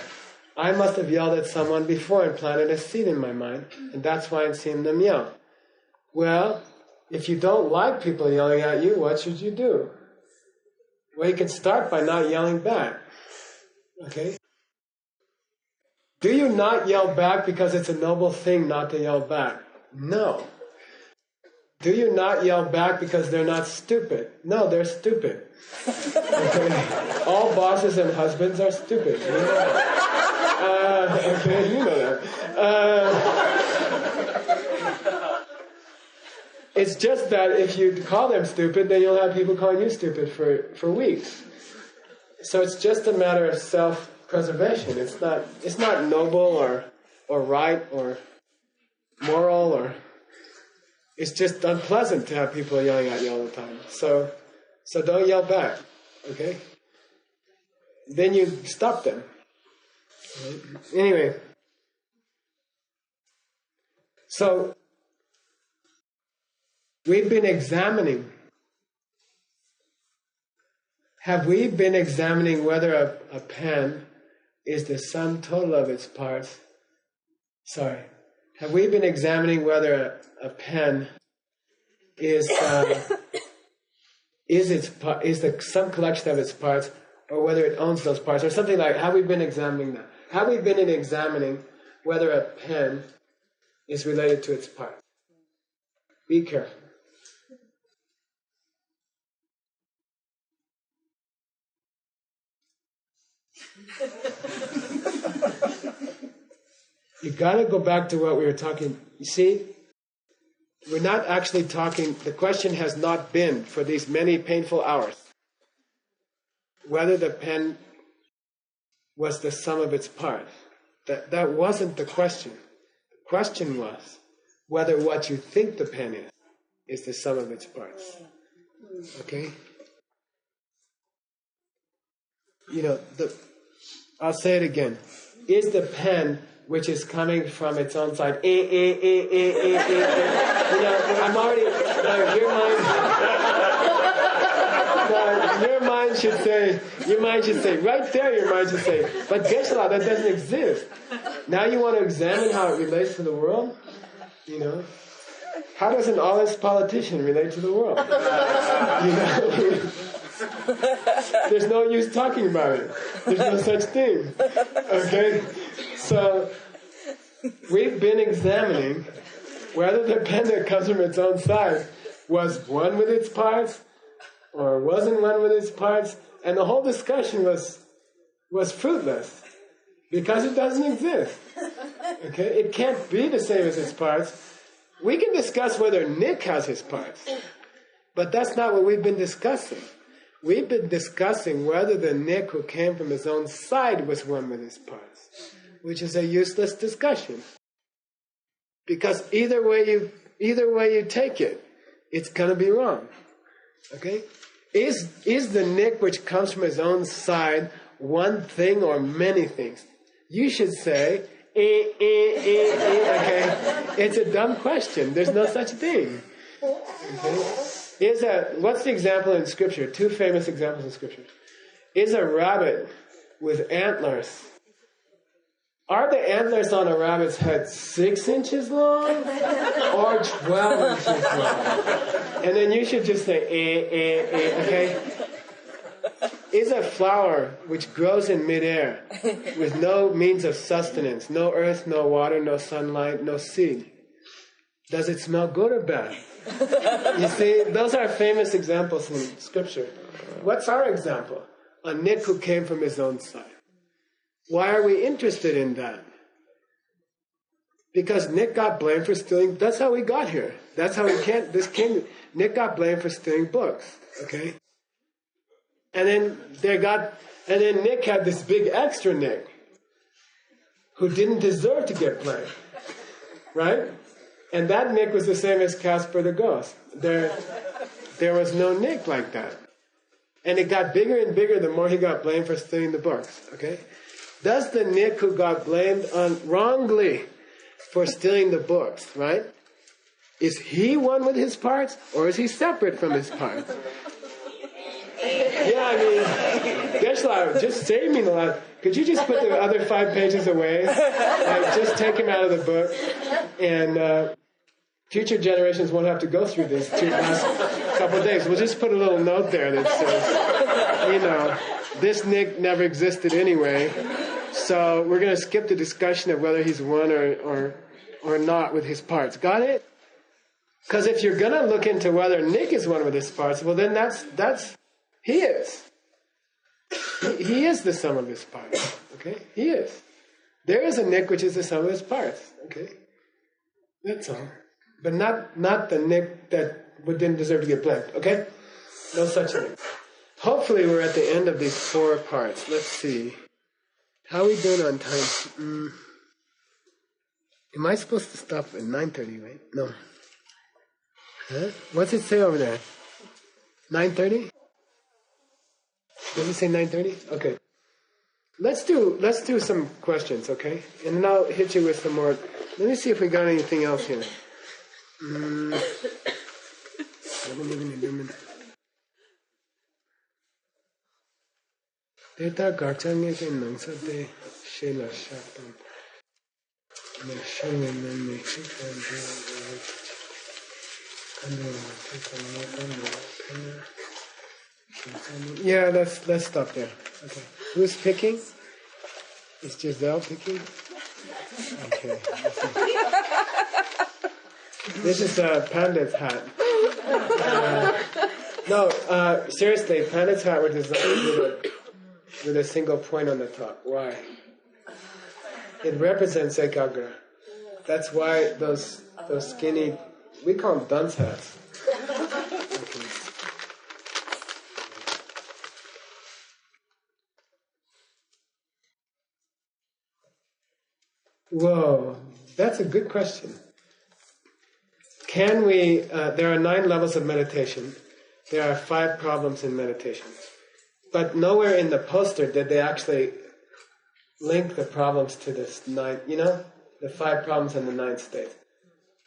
I must have yelled at someone before and planted a seed in my mind, and that's why I'm seeing them yell. Well, if you don't like people yelling at you, what should you do? Well, you can start by not yelling back. Okay? Do you not yell back because it's a noble thing not to yell back? No. Do you not yell back because they're not stupid? No, they're stupid. Okay? All bosses and husbands are stupid. You know that. Okay, you know that. It's just that if you call them stupid, then you'll have people calling you stupid for weeks. So it's just a matter of self-preservation. It's not noble or right or moral or... It's just unpleasant to have people yelling at you all the time. So don't yell back, okay? Then you stop them. Right? Anyway, so we've been examining. Have we been examining whether a pen is the sum total of its parts? Have we been examining whether a pen is the sum collection of its parts, or whether it owns those parts, or something like? Have we been examining that? Have we been examining whether a pen is related to its parts? Be careful. You got to go back to what we were talking. You see, we're not actually talking, the question has not been, for these many painful hours, whether the pen was the sum of its parts. That wasn't the question. The question was whether what you think the pen is the sum of its parts. Okay? You know, I'll say it again. Is the pen which is coming from its own side, You know, I'm already, your mind should say, right there your mind should say, but Geshe, that doesn't exist. Now you want to examine how it relates to the world? You know? How does an honest politician relate to the world? You know? There's no use talking about it. There's no such thing. Okay? So, we've been examining whether the pen that comes from its own side was one with its parts or wasn't one with its parts, and the whole discussion was fruitless because it doesn't exist. Okay? It can't be the same as its parts. We can discuss whether Nick has his parts, but that's not what we've been discussing. We've been discussing whether the Nick who came from his own side was one with his parts, which is a useless discussion. Because either way you take it, it's going to be wrong. Okay? Is the Nick which comes from his own side one thing or many things? You should say, okay? It's a dumb question. There's no such thing. Okay? What's the example in Scripture? Two famous examples in Scripture. Is a rabbit with antlers. Are the antlers on a rabbit's head 6 inches long or 12 inches long? And then you should just say, okay? Is a flower which grows in midair with no means of sustenance, no earth, no water, no sunlight, no seed, does it smell good or bad? You see, those are famous examples in Scripture. What's our example? A Nick who came from his own side. Why are we interested in that? Because Nick got blamed for stealing. That's how we got here. That's how Nick got blamed for stealing books. Okay? And then And then Nick had this big extra Nick who didn't deserve to get blamed, right? And that Nick was the same as Casper the Ghost. There was no Nick like that. And it got bigger and bigger the more he got blamed for stealing the books, okay? Does the Nick who got blamed wrongly for stealing the books, right? Is he one with his parts, or is he separate from his parts? Yeah, I mean, Geshe, just save me the last. Could you just put the other 5 pages away? Like, just take him out of the book, and future generations won't have to go through this last couple of days. We'll just put a little note there that says, this Nick never existed anyway, so we're going to skip the discussion of whether he's one or not with his parts. Got it? Because if you're going to look into whether Nick is one with his parts, well then that's he is. He is the sum of his parts. Okay? He is. There is a Nick which is the sum of his parts. Okay? That's all. But not the Nick that didn't deserve to get blamed. Okay? No such thing. Hopefully we're at the end of these 4 parts. Let's see. How are we doing on time? Am I supposed to stop at 9:30, right? No. Huh? What's it say over there? 9:30? Does it say 9:30? Okay. Let's do some questions, okay? And then I'll hit you with some more. Let me see if we got anything else here. Data garchangye ke nangsa de shela shapam. Me shwe me Yeah, let's stop there. Okay. Who's picking? Is Giselle picking? Okay. This is Pandit's hat. Seriously, Pandit's hat was designed with a single point on the top. Why? It represents Ekagra. That's why those skinny, we call them dunce hats. Okay. Whoa, that's a good question. Can we, there are 9 levels of meditation. There are 5 problems in meditation. But nowhere in the poster did they actually link the problems to this 9, the 5 problems in the 9 state.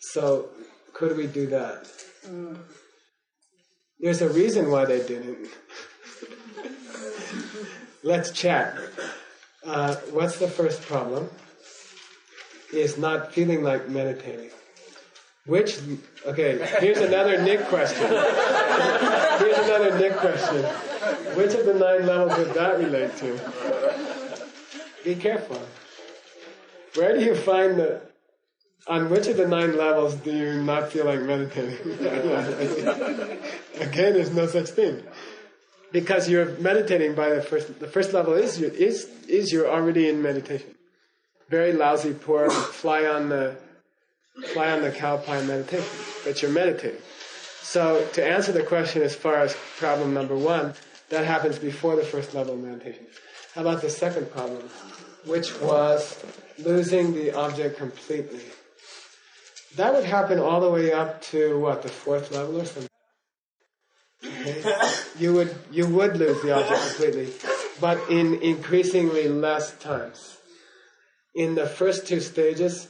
So, could we do that? There's a reason why they didn't. Let's check. What's the first problem? Is not feeling like meditating. Here's another Nick question. Which of the 9 levels would that relate to? Be careful. Where do you find on which of the 9 levels do you not feel like meditating? Again, there's no such thing. Because you're meditating by the first level is you're already in meditation. Very lousy, poor, fly on the cow pie meditation, but you're meditating. So to answer the question as far as problem number 1, that happens before the first level of meditation. How about the second problem, which was losing the object completely? That would happen all the way up to the 4th level or something. Okay? You would lose the object completely, but in increasingly less times. In the first 2 stages,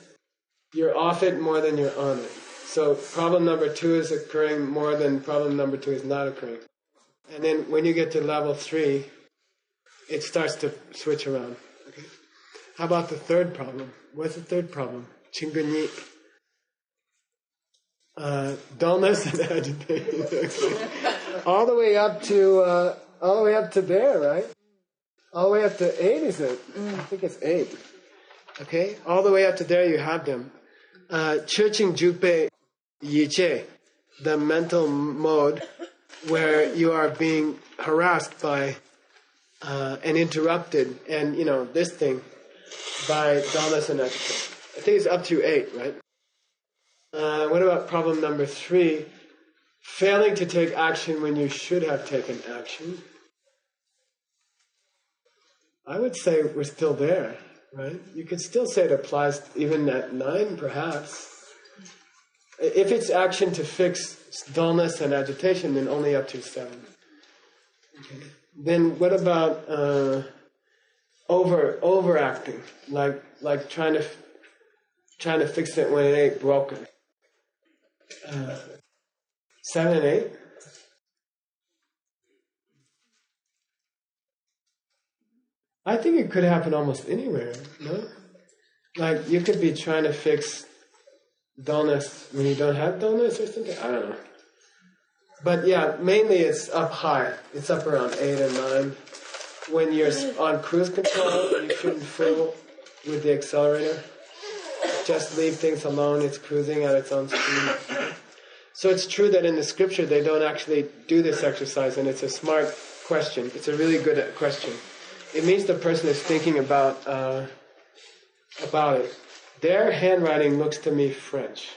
you're off it more than you're on it. So problem number 2 is occurring more than problem number 2 is not occurring. And then when you get to level 3, it starts to switch around. Okay? How about the 3rd problem? What's the 3rd problem? Chingunyi. Dullness and agitation. Okay. All the way up to there, right? All the way up to 8, is it? I think it's 8. Okay? All the way up to there you have them. Churching Jupe Yiche, the mental mode where you are being harassed by and interrupted and, this thing by dullness and agitation. I think it's up to 8, right? What about problem number 3? Failing to take action when you should have taken action. I would say we're still there, right? You could still say it applies even at 9, perhaps. If it's action to fix dullness and agitation, then only up to 7. Okay. Then what about overacting, like trying to fix it when it ain't broken? 7 and 8. I think it could happen almost anywhere, no? Like you could be trying to fix dullness when you don't have dullness or something. I don't know. But yeah, mainly it's up high. It's up around 8 and 9. When you're on cruise control, you shouldn't fool with the accelerator. Just leave things alone. It's cruising at its own speed. So it's true that in the scripture they don't actually do this exercise, and it's a smart question. It's a really good question. It means the person is thinking about it. Their handwriting looks to me French.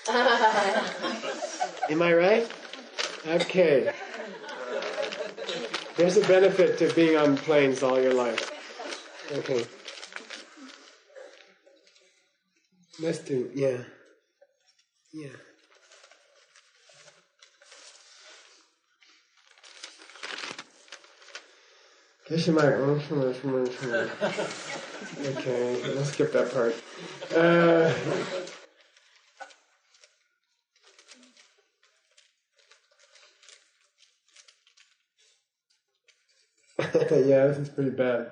Am I right? Okay. There's a benefit to being on planes all your life. Okay. Let's do, yeah. Geshe MIchael Roach. Okay, let's skip that part. Yeah, this is pretty bad.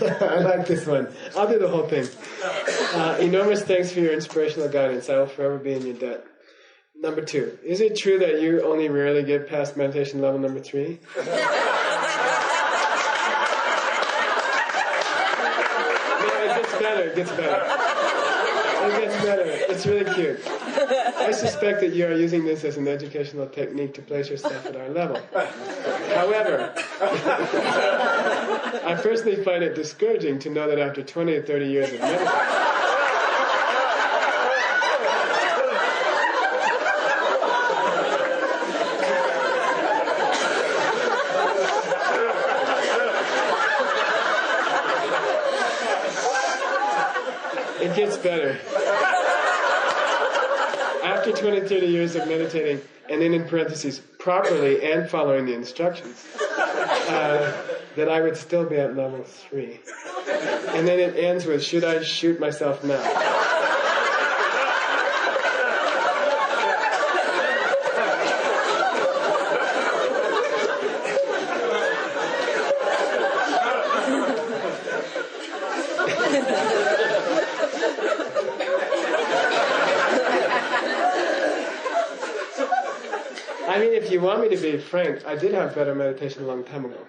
I like this one. I'll do the whole thing. Enormous thanks for your inspirational guidance. I will forever be in your debt. Number 2. Is it true that you only rarely get past meditation level number 3? No, it gets better. It's really cute. I suspect that you are using this as an educational technique to place yourself at our level. However, I personally find it discouraging to know that after 20 or 30 years of meditation, it gets better. After 20, 30 years of meditating, and then in parentheses, properly and following the instructions, that I would still be at level 3. And then it ends with, should I shoot myself now? I mean, if you want me to be frank, I did have better meditation a long time ago.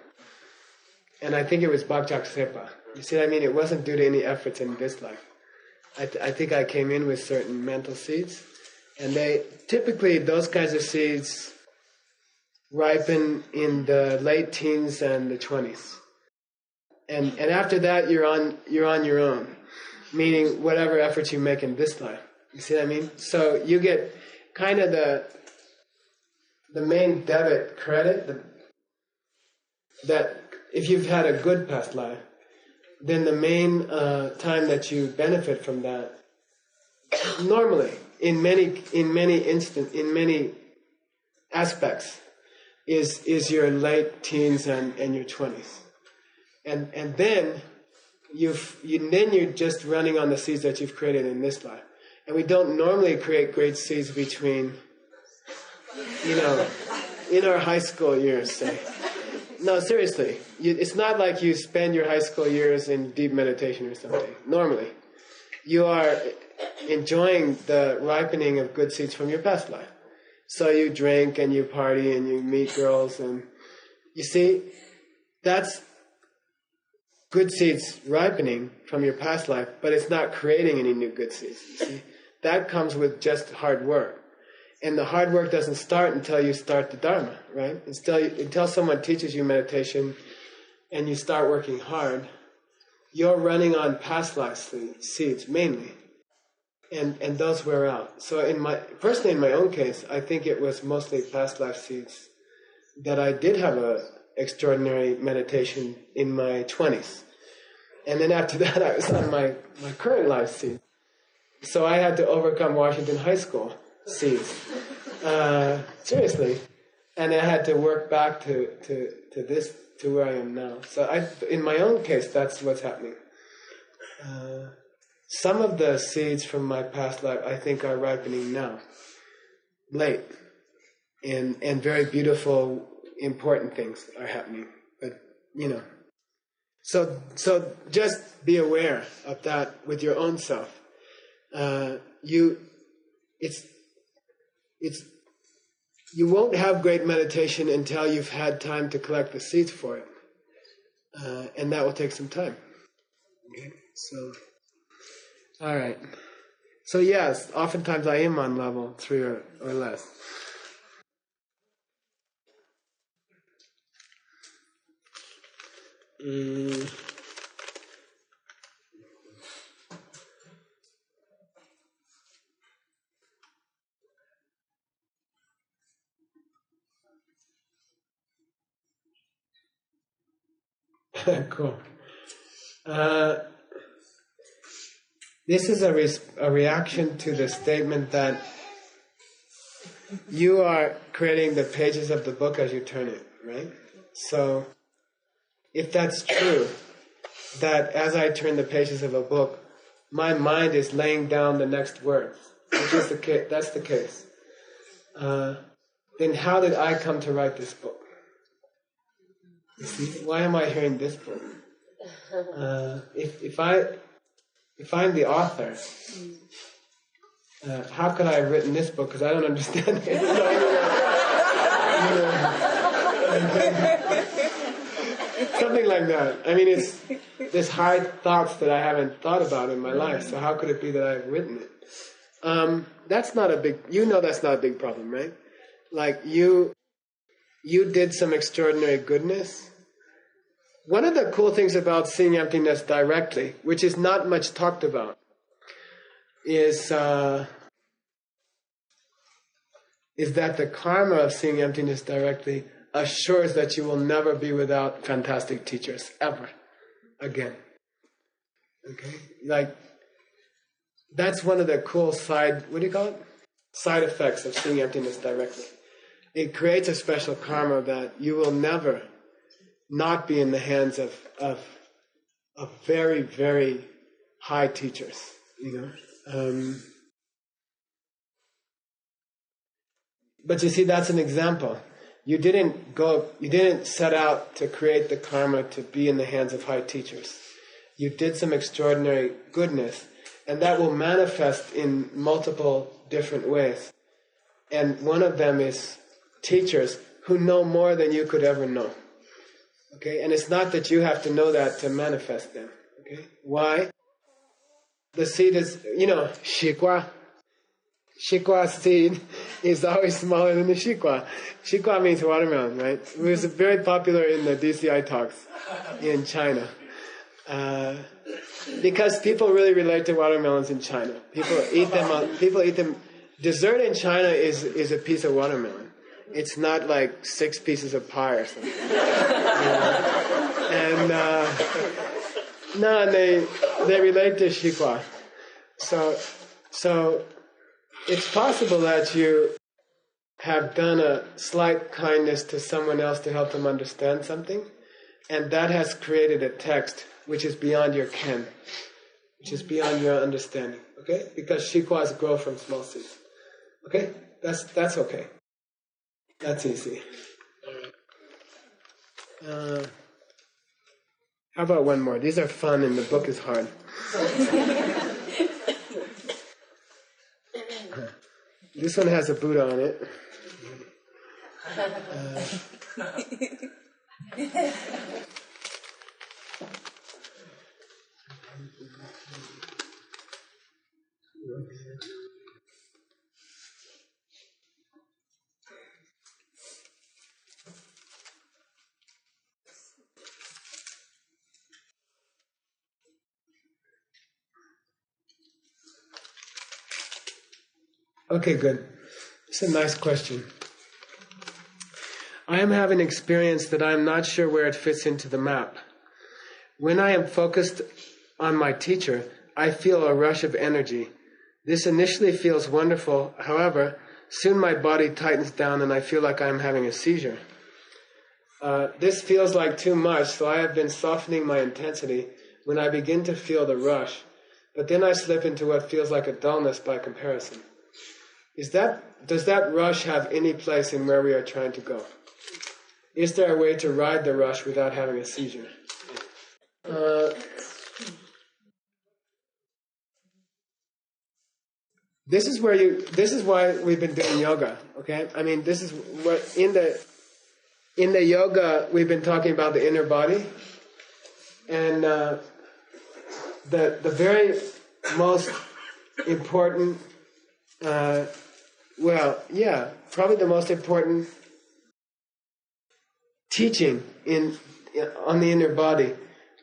And I think it was Bhakjak Sepa. You see what I mean? It wasn't due to any efforts in this life. I think I came in with certain mental seeds. And typically those kinds of seeds ripen in the late teens and the 20s. And after that, you're on your own. Meaning whatever efforts you make in this life. You see what I mean? So you get kind of the main debit credit, that if you've had a good past life, then the main time that you benefit from that, normally, in many aspects, is your late teens and your 20s, and then you're just running on the seeds that you've created in this life, and we don't normally create great seeds between, in our high school years, say. No, seriously. It's not like you spend your high school years in deep meditation or something. Normally. You are enjoying the ripening of good seeds from your past life. So you drink and you party and you meet girls, and you see, that's good seeds ripening from your past life, but it's not creating any new good seeds. You see? That comes with just hard work. And the hard work doesn't start until you start the Dharma, right? Until someone teaches you meditation and you start working hard, you're running on past life seeds, mainly. And those wear out. So personally in my own case, I think it was mostly past life seeds that I did have a extraordinary meditation in my 20s. And then after that, I was on my current life seed. So I had to overcome Washington High School seeds. Seriously. And I had to work back to where I am now. So in my own case, that's what's happening. Some of the seeds from my past life, I think, are ripening now. Late. And very beautiful, important things are happening. But, So just be aware of that with your own self. You won't have great meditation until you've had time to collect the seeds for it. And that will take some time. Okay, so, all right. So yes, oftentimes I am on level 3 or less. Cool. This is a reaction to the statement that you are creating the pages of the book as you turn it, right? So, if that's true, that as I turn the pages of a book, my mind is laying down the next words, which is that's the case. Then how did I come to write this book? You see, why am I hearing this book? If I'm the author, how could I have written this book? Because I don't understand it. Something like that. I mean, it's this hard thoughts that I haven't thought about in my life. So how could it be that I've written it? That's not a big. That's not a big problem, right? Like you did some extraordinary goodness. One of the cool things about seeing emptiness directly, which is not much talked about, is that the karma of seeing emptiness directly assures that you will never be without fantastic teachers, ever, again. Okay? Like, that's one of the cool side effects of seeing emptiness directly. It creates a special karma that you will never not be in the hands of very, very high teachers, But you see, that's an example. You didn't set out to create the karma to be in the hands of high teachers. You did some extraordinary goodness, and that will manifest in multiple different ways. And one of them is teachers who know more than you could ever know. Okay? And it's not that you have to know that to manifest them. Okay? Why? The seed is, shikwa. Shikwa seed is always smaller than the shikwa. Shikwa means watermelon, right? It was very popular in the DCI talks in China. Because people really relate to watermelons in China. People eat them. Dessert in China is a piece of watermelon. It's not like 6 pieces of pie or something. And they relate to shikwa. So it's possible that you have done a slight kindness to someone else to help them understand something, and that has created a text which is beyond your ken, which is beyond your understanding. Okay? Because shikwas grow from small seeds. Okay? That's okay. That's easy. How about one more? These are fun and the book is hard. This one has a Buddha on it. Okay, good. It's a nice question. I am having an experience that I am not sure where it fits into the map. When I am focused on my teacher, I feel a rush of energy. This initially feels wonderful. However, soon my body tightens down and I feel like I am having a seizure. This feels like too much, so I have been softening my intensity when I begin to feel the rush, but then I slip into what feels like a dullness by comparison. Does that rush have any place in where we are trying to go? Is there a way to ride the rush without having a seizure? This is why we've been doing yoga, okay? I mean, this is what in the yoga we've been talking about the inner body, and the very most important, probably the most important teaching on the inner body,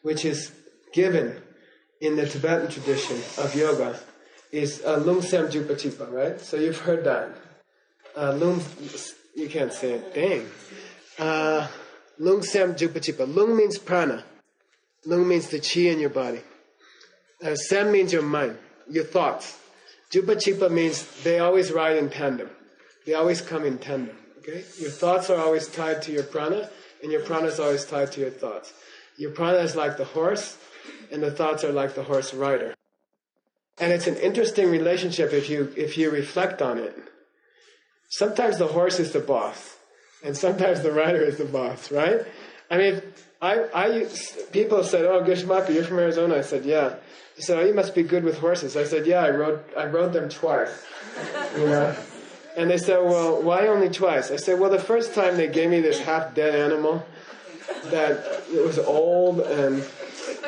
which is given in the Tibetan tradition of yoga, is Lung Sem Jupa Chipa, right? So you've heard that. You can't say it, dang. Lung Sem Jupa Chipa. Lung means prana. Lung means the chi in your body. Sem means your mind, your thoughts. Jupa Chipa means they always ride in tandem. They always come in tandem, okay? Your thoughts are always tied to your prana, and your prana is always tied to your thoughts. Your prana is like the horse, and the thoughts are like the horse rider. And it's an interesting relationship if you reflect on it. Sometimes the horse is the boss, and sometimes the rider is the boss, right? I mean, people said, "Oh, Geshe MIchael, you're from Arizona." I said, "Yeah." They said, "Oh, you must be good with horses." I said, "Yeah, I rode them twice." You know. And they said, "Well, why only twice?" I said, "Well, the first time they gave me this half-dead animal that it was old, and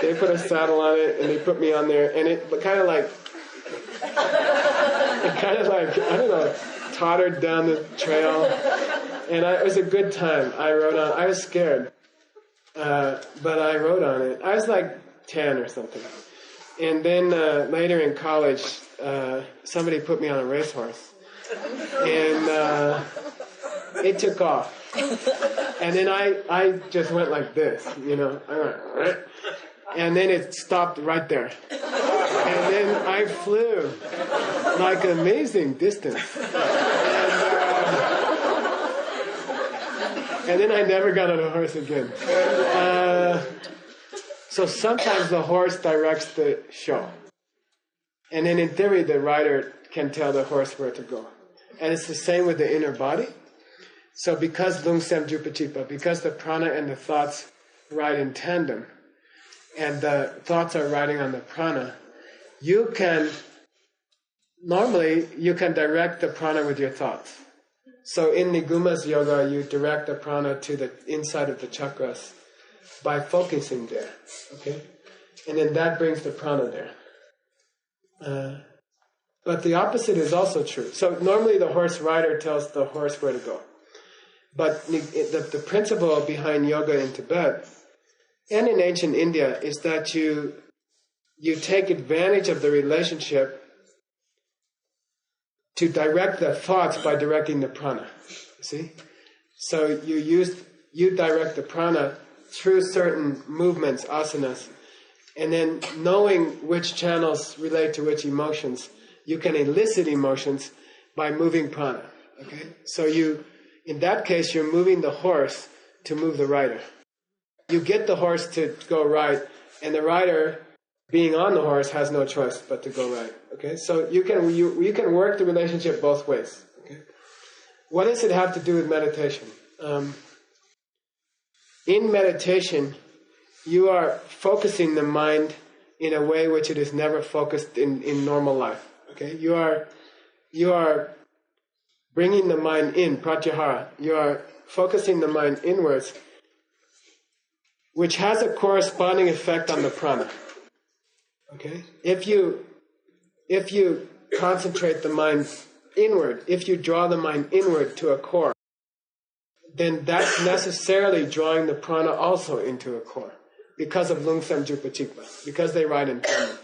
they put a saddle on it, and they put me on there, and it kind of like, I don't know, tottered down the trail, and it was a good time. I rode on. I was scared, but I rode on it. I was like 10 or something, and then later in college, somebody put me on a racehorse, and it took off. And then I just went like this, you know. I went, right? And then it stopped right there. And then I flew like an amazing distance. And then I never got on a horse again. So sometimes the horse directs the show. And then in theory, the rider can tell the horse where to go. And it's the same with the inner body. So because Lung Sem Jupa Chipa, because the prana and the thoughts ride in tandem, and the thoughts are riding on the prana, you can direct the prana with your thoughts. So in Niguma's yoga, you direct the prana to the inside of the chakras by focusing there, okay? And then that brings the prana there. But the opposite is also true. So normally the horse rider tells the horse where to go. But the principle behind yoga in Tibet and in ancient India is that you take advantage of the relationship to direct the thoughts by directing the prana. See? So you direct the prana through certain movements, asanas, and then knowing which channels relate to which emotions, you can elicit emotions by moving prana. Okay? So in that case, you're moving the horse to move the rider. You get the horse to go right, and the rider, being on the horse, has no choice but to go right. Okay, so you can work the relationship both ways. Okay, what does it have to do with meditation? In meditation, you are focusing the mind in a way which it is never focused in normal life. Okay, you are bringing the mind in, pratyahara. You are focusing the mind inwards, which has a corresponding effect on the prana. Okay? If you concentrate the mind inward, if you draw the mind inward to a core, then that's necessarily drawing the prana also into a core, because of Lung Sem Jupa Chipa, because they ride in tandem.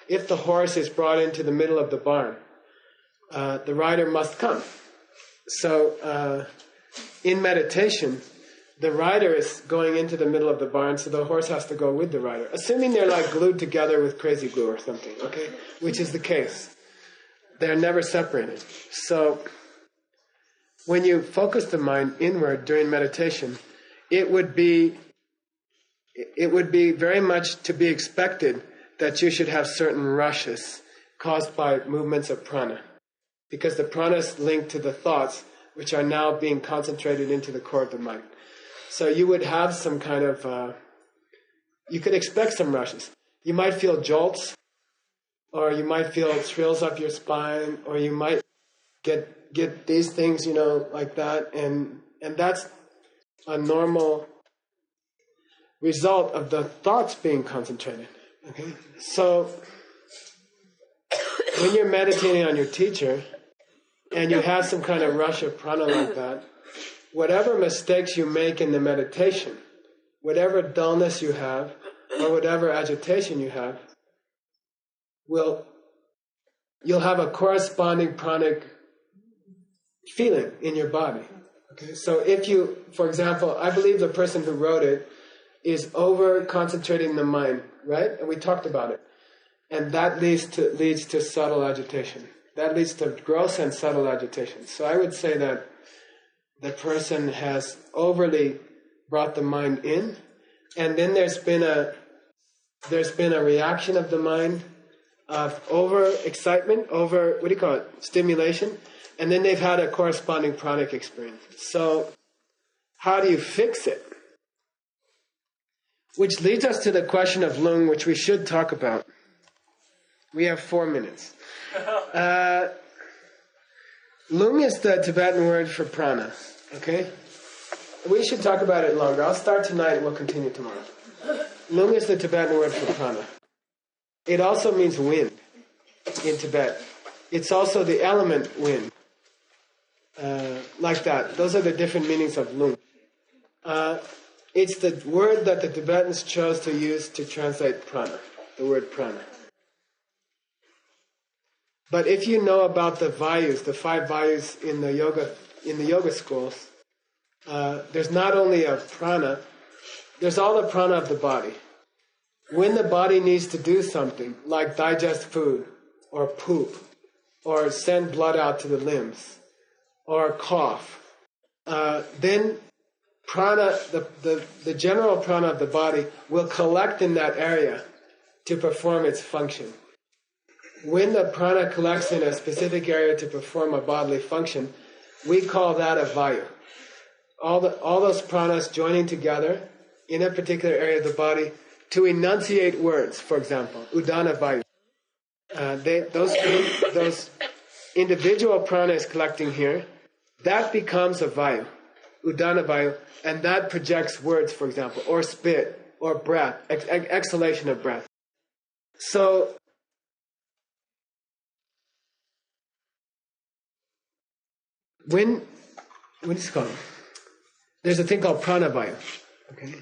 If the horse is brought into the middle of the barn, the rider must come. So in meditation, the rider is going into the middle of the barn, so the horse has to go with the rider. Assuming they're like glued together with crazy glue or something, okay? Which is the case. They're never separated. So when you focus the mind inward during meditation, it would be very much to be expected that you should have certain rushes caused by movements of prana. Because the prana is linked to the thoughts, which are now being concentrated into the core of the mind. So you would have some kind of, you could expect some rushes. You might feel jolts, or you might feel thrills up your spine, or you might get these things, like that. And that's a normal result of the thoughts being concentrated. Okay? So when you're meditating on your teacher, and you have some kind of rush of prana like that, whatever mistakes you make in the meditation, whatever dullness you have, or whatever agitation you have, you'll have a corresponding pranic feeling in your body. Okay? So if you, for example, I believe the person who wrote it is over-concentrating the mind, right? And we talked about it. And that leads to subtle agitation. That leads to gross and subtle agitation. So I would say that the person has overly brought the mind in, and then there's been a reaction of the mind of over-excitement, stimulation, and then they've had a corresponding pranic experience. So how do you fix it? Which leads us to the question of lung, which we should talk about. We have 4 minutes. Lung is the Tibetan word for prana, okay? We should talk about it longer. I'll start tonight and we'll continue tomorrow. Lung is the Tibetan word for prana. It also means wind in Tibet. It's also the element wind. Like that. Those are the different meanings of lung. It's the word that the Tibetans chose to use to translate prana, the word prana. But if you know about the vayus, the 5 vayus in the yoga schools, there's not only a prana, there's all the prana of the body. When the body needs to do something, like digest food, or poop, or send blood out to the limbs, or cough, then prana, the general prana of the body will collect in that area to perform its function. When the prana collects in a specific area to perform a bodily function, we call that a vayu. All those pranas joining together in a particular area of the body to enunciate words, for example, udana vayu. Those individual pranas collecting here, that becomes a vayu, udana vayu, and that projects words, for example, or spit, or breath, exhalation of breath. So when it's called, there's a thing called pranavayu, okay?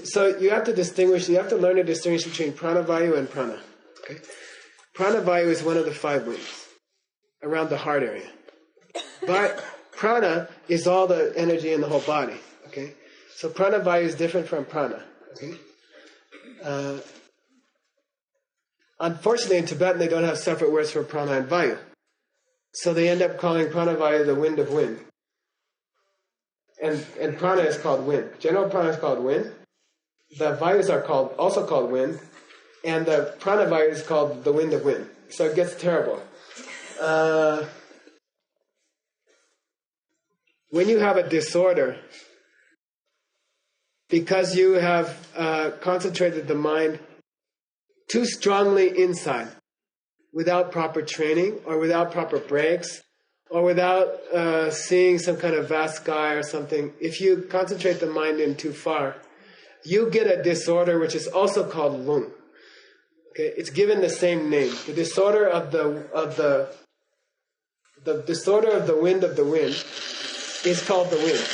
So you have to learn to distinguish between pranavayu and prana, okay? Pranavayu is one of the 5 wings around the heart area. But prana is all the energy in the whole body, okay? So pranavayu is different from prana, okay? Unfortunately, in Tibetan, they don't have separate words for prana and vayu. So they end up calling pranavayu the wind of wind. And prana is called wind. General prana is called wind. The vayus are also called wind. And the pranavayu is called the wind of wind. So it gets terrible. When you have a disorder, because you have concentrated the mind too strongly inside, without proper training, or without proper breaks, or without seeing some kind of vast sky or something, if you concentrate the mind in too far, you get a disorder which is also called lung. Okay, it's given the same name. The disorder of the disorder of the wind is called the wind.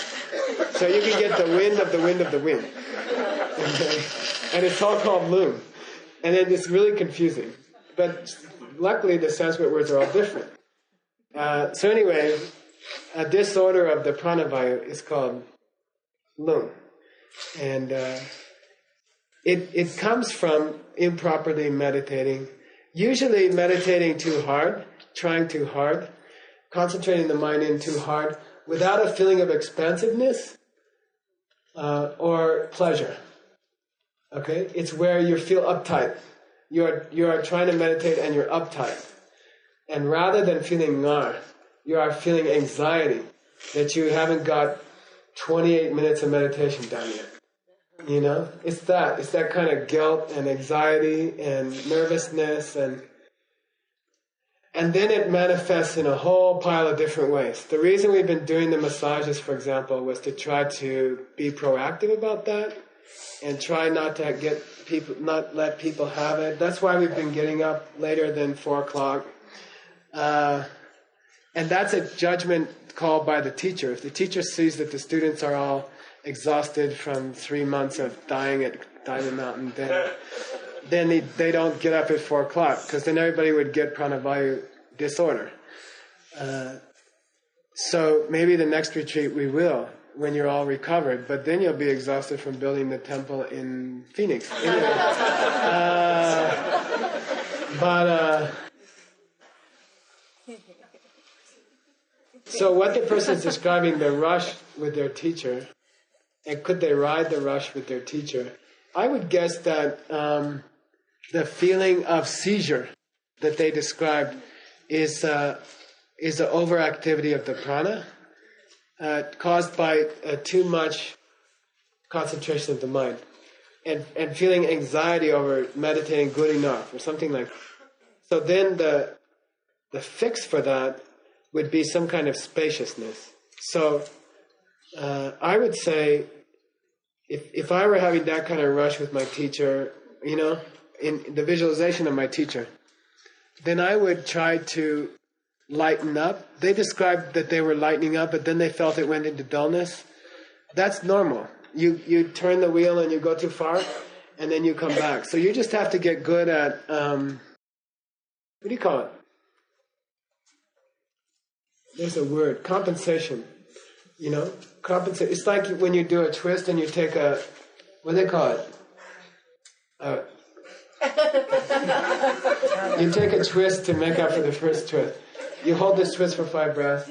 So you can get the wind of the wind of the wind. Okay? And it's all called lung. And then it's really confusing. But luckily, the Sanskrit words are all different. So anyway, a disorder of the pranavayu is called lung. And it comes from improperly meditating, usually meditating too hard, trying too hard, concentrating the mind in too hard, without a feeling of expansiveness or pleasure. Okay? It's where you feel uptight. You are trying to meditate and you're uptight. And rather than feeling ngar, you are feeling anxiety that you haven't got 28 minutes of meditation done yet. You know? It's that kind of guilt and anxiety and nervousness, and then it manifests in a whole pile of different ways. The reason we've been doing the massages, for example, was to try to be proactive about that and try not to not let people have it. That's why we've been getting up later than 4 o'clock. And that's a judgment called by the teacher. If the teacher sees that the students are all exhausted from 3 months of dying at Diamond Mountain, then they don't get up at 4 o'clock, because then everybody would get pranavayu disorder. So maybe the next retreat we will, when you're all recovered, but then you'll be exhausted from building the temple in Phoenix. Anyway. So what the person is describing, the rush with their teacher, and could they ride the rush with their teacher? I would guess that the feeling of seizure that they described is the overactivity of the prana, caused by too much concentration of the mind, and feeling anxiety over meditating good enough or something like that. So then the fix for that would be some kind of spaciousness. So I would say, if I were having that kind of rush with my teacher, you know, in the visualization of my teacher, then I would try to lighten up. They described that they were lightening up, but then they felt it went into dullness. That's normal. You turn the wheel and you go too far, and then you come back. So you just have to get good at, what do you call it? There's a word, compensation. You know, compensate. It's like when you do a twist and you take what do they call it? You take a twist to make up for the first twist. You hold this twist for 5 breaths,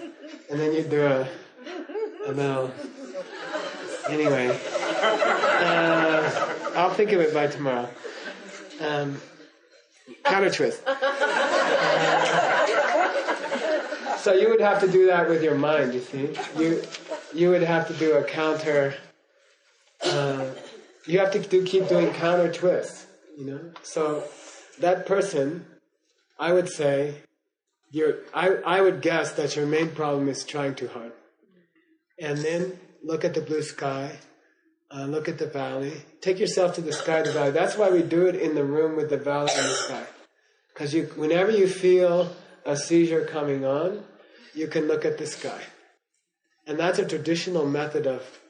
and then you do a bell. Anyway, I'll think of it by tomorrow. Counter twist. So you would have to do that with your mind, you see. You would have to do a counter. You have to keep doing counter twists, you know. So that person, I would say, I would guess that your main problem is trying too hard. And then look at the blue sky, look at the valley. Take yourself to the sky, the valley. That's why we do it in the room with the valley and the sky. Because whenever you feel a seizure coming on, you can look at the sky. And that's a traditional method of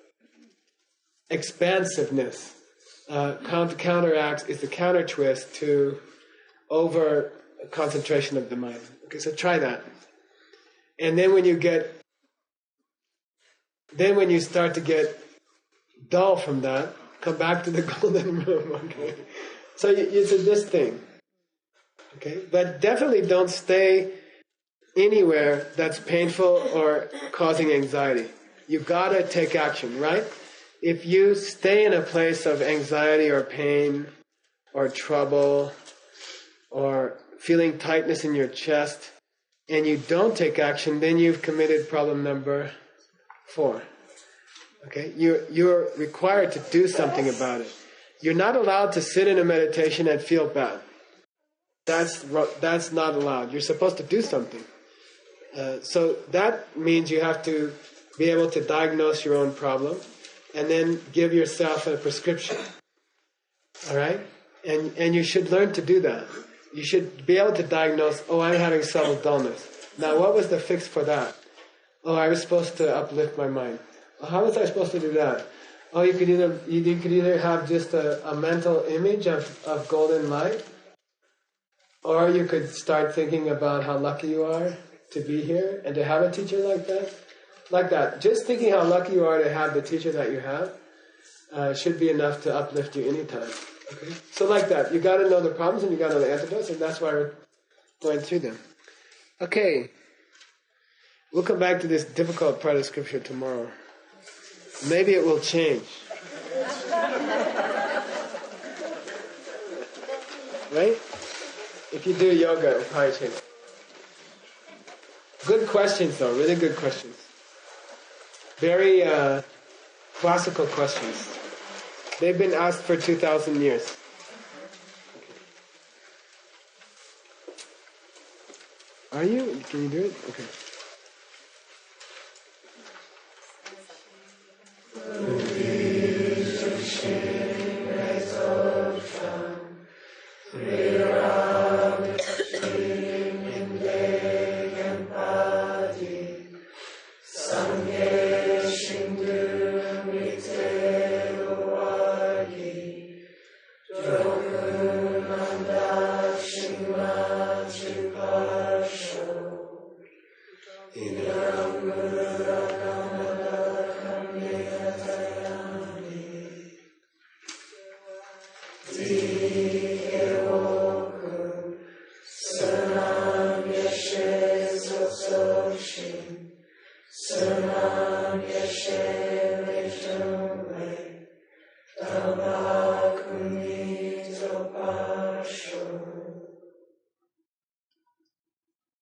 expansiveness. Counteracts is the counter twist to over concentration of the mind. Okay, so try that. And then when you start to get dull from that, come back to the golden room. Okay, so it's this thing. Okay, but definitely don't stay anywhere that's painful or causing anxiety. You gotta take action, right? If you stay in a place of anxiety or pain or trouble or feeling tightness in your chest and you don't take action, then you've committed problem number 4. Okay, you're required to do something about it. You're not allowed to sit in a meditation and feel bad. That's not allowed. You're supposed to do something. So that means you have to be able to diagnose your own problem and then give yourself a prescription. All right? And you should learn to do that. You should be able to diagnose, I'm having subtle dullness. Now, what was the fix for that? I was supposed to uplift my mind. How was I supposed to do that? You could either have just a mental image of golden light, or you could start thinking about how lucky you are, to be here and to have a teacher like that. Just thinking how lucky you are to have the teacher that you have should be enough to uplift you anytime. Okay? So like that, you got to know the problems and you got to know the antidotes, and that's why we're going through them. Okay, we'll come back to this difficult part of Scripture tomorrow. Maybe it will change. Right? If you do yoga, it will probably change. Good questions though, really good questions. Very classical questions. They've been asked for 2,000 years. Are you? Can you do it? Okay. Sure.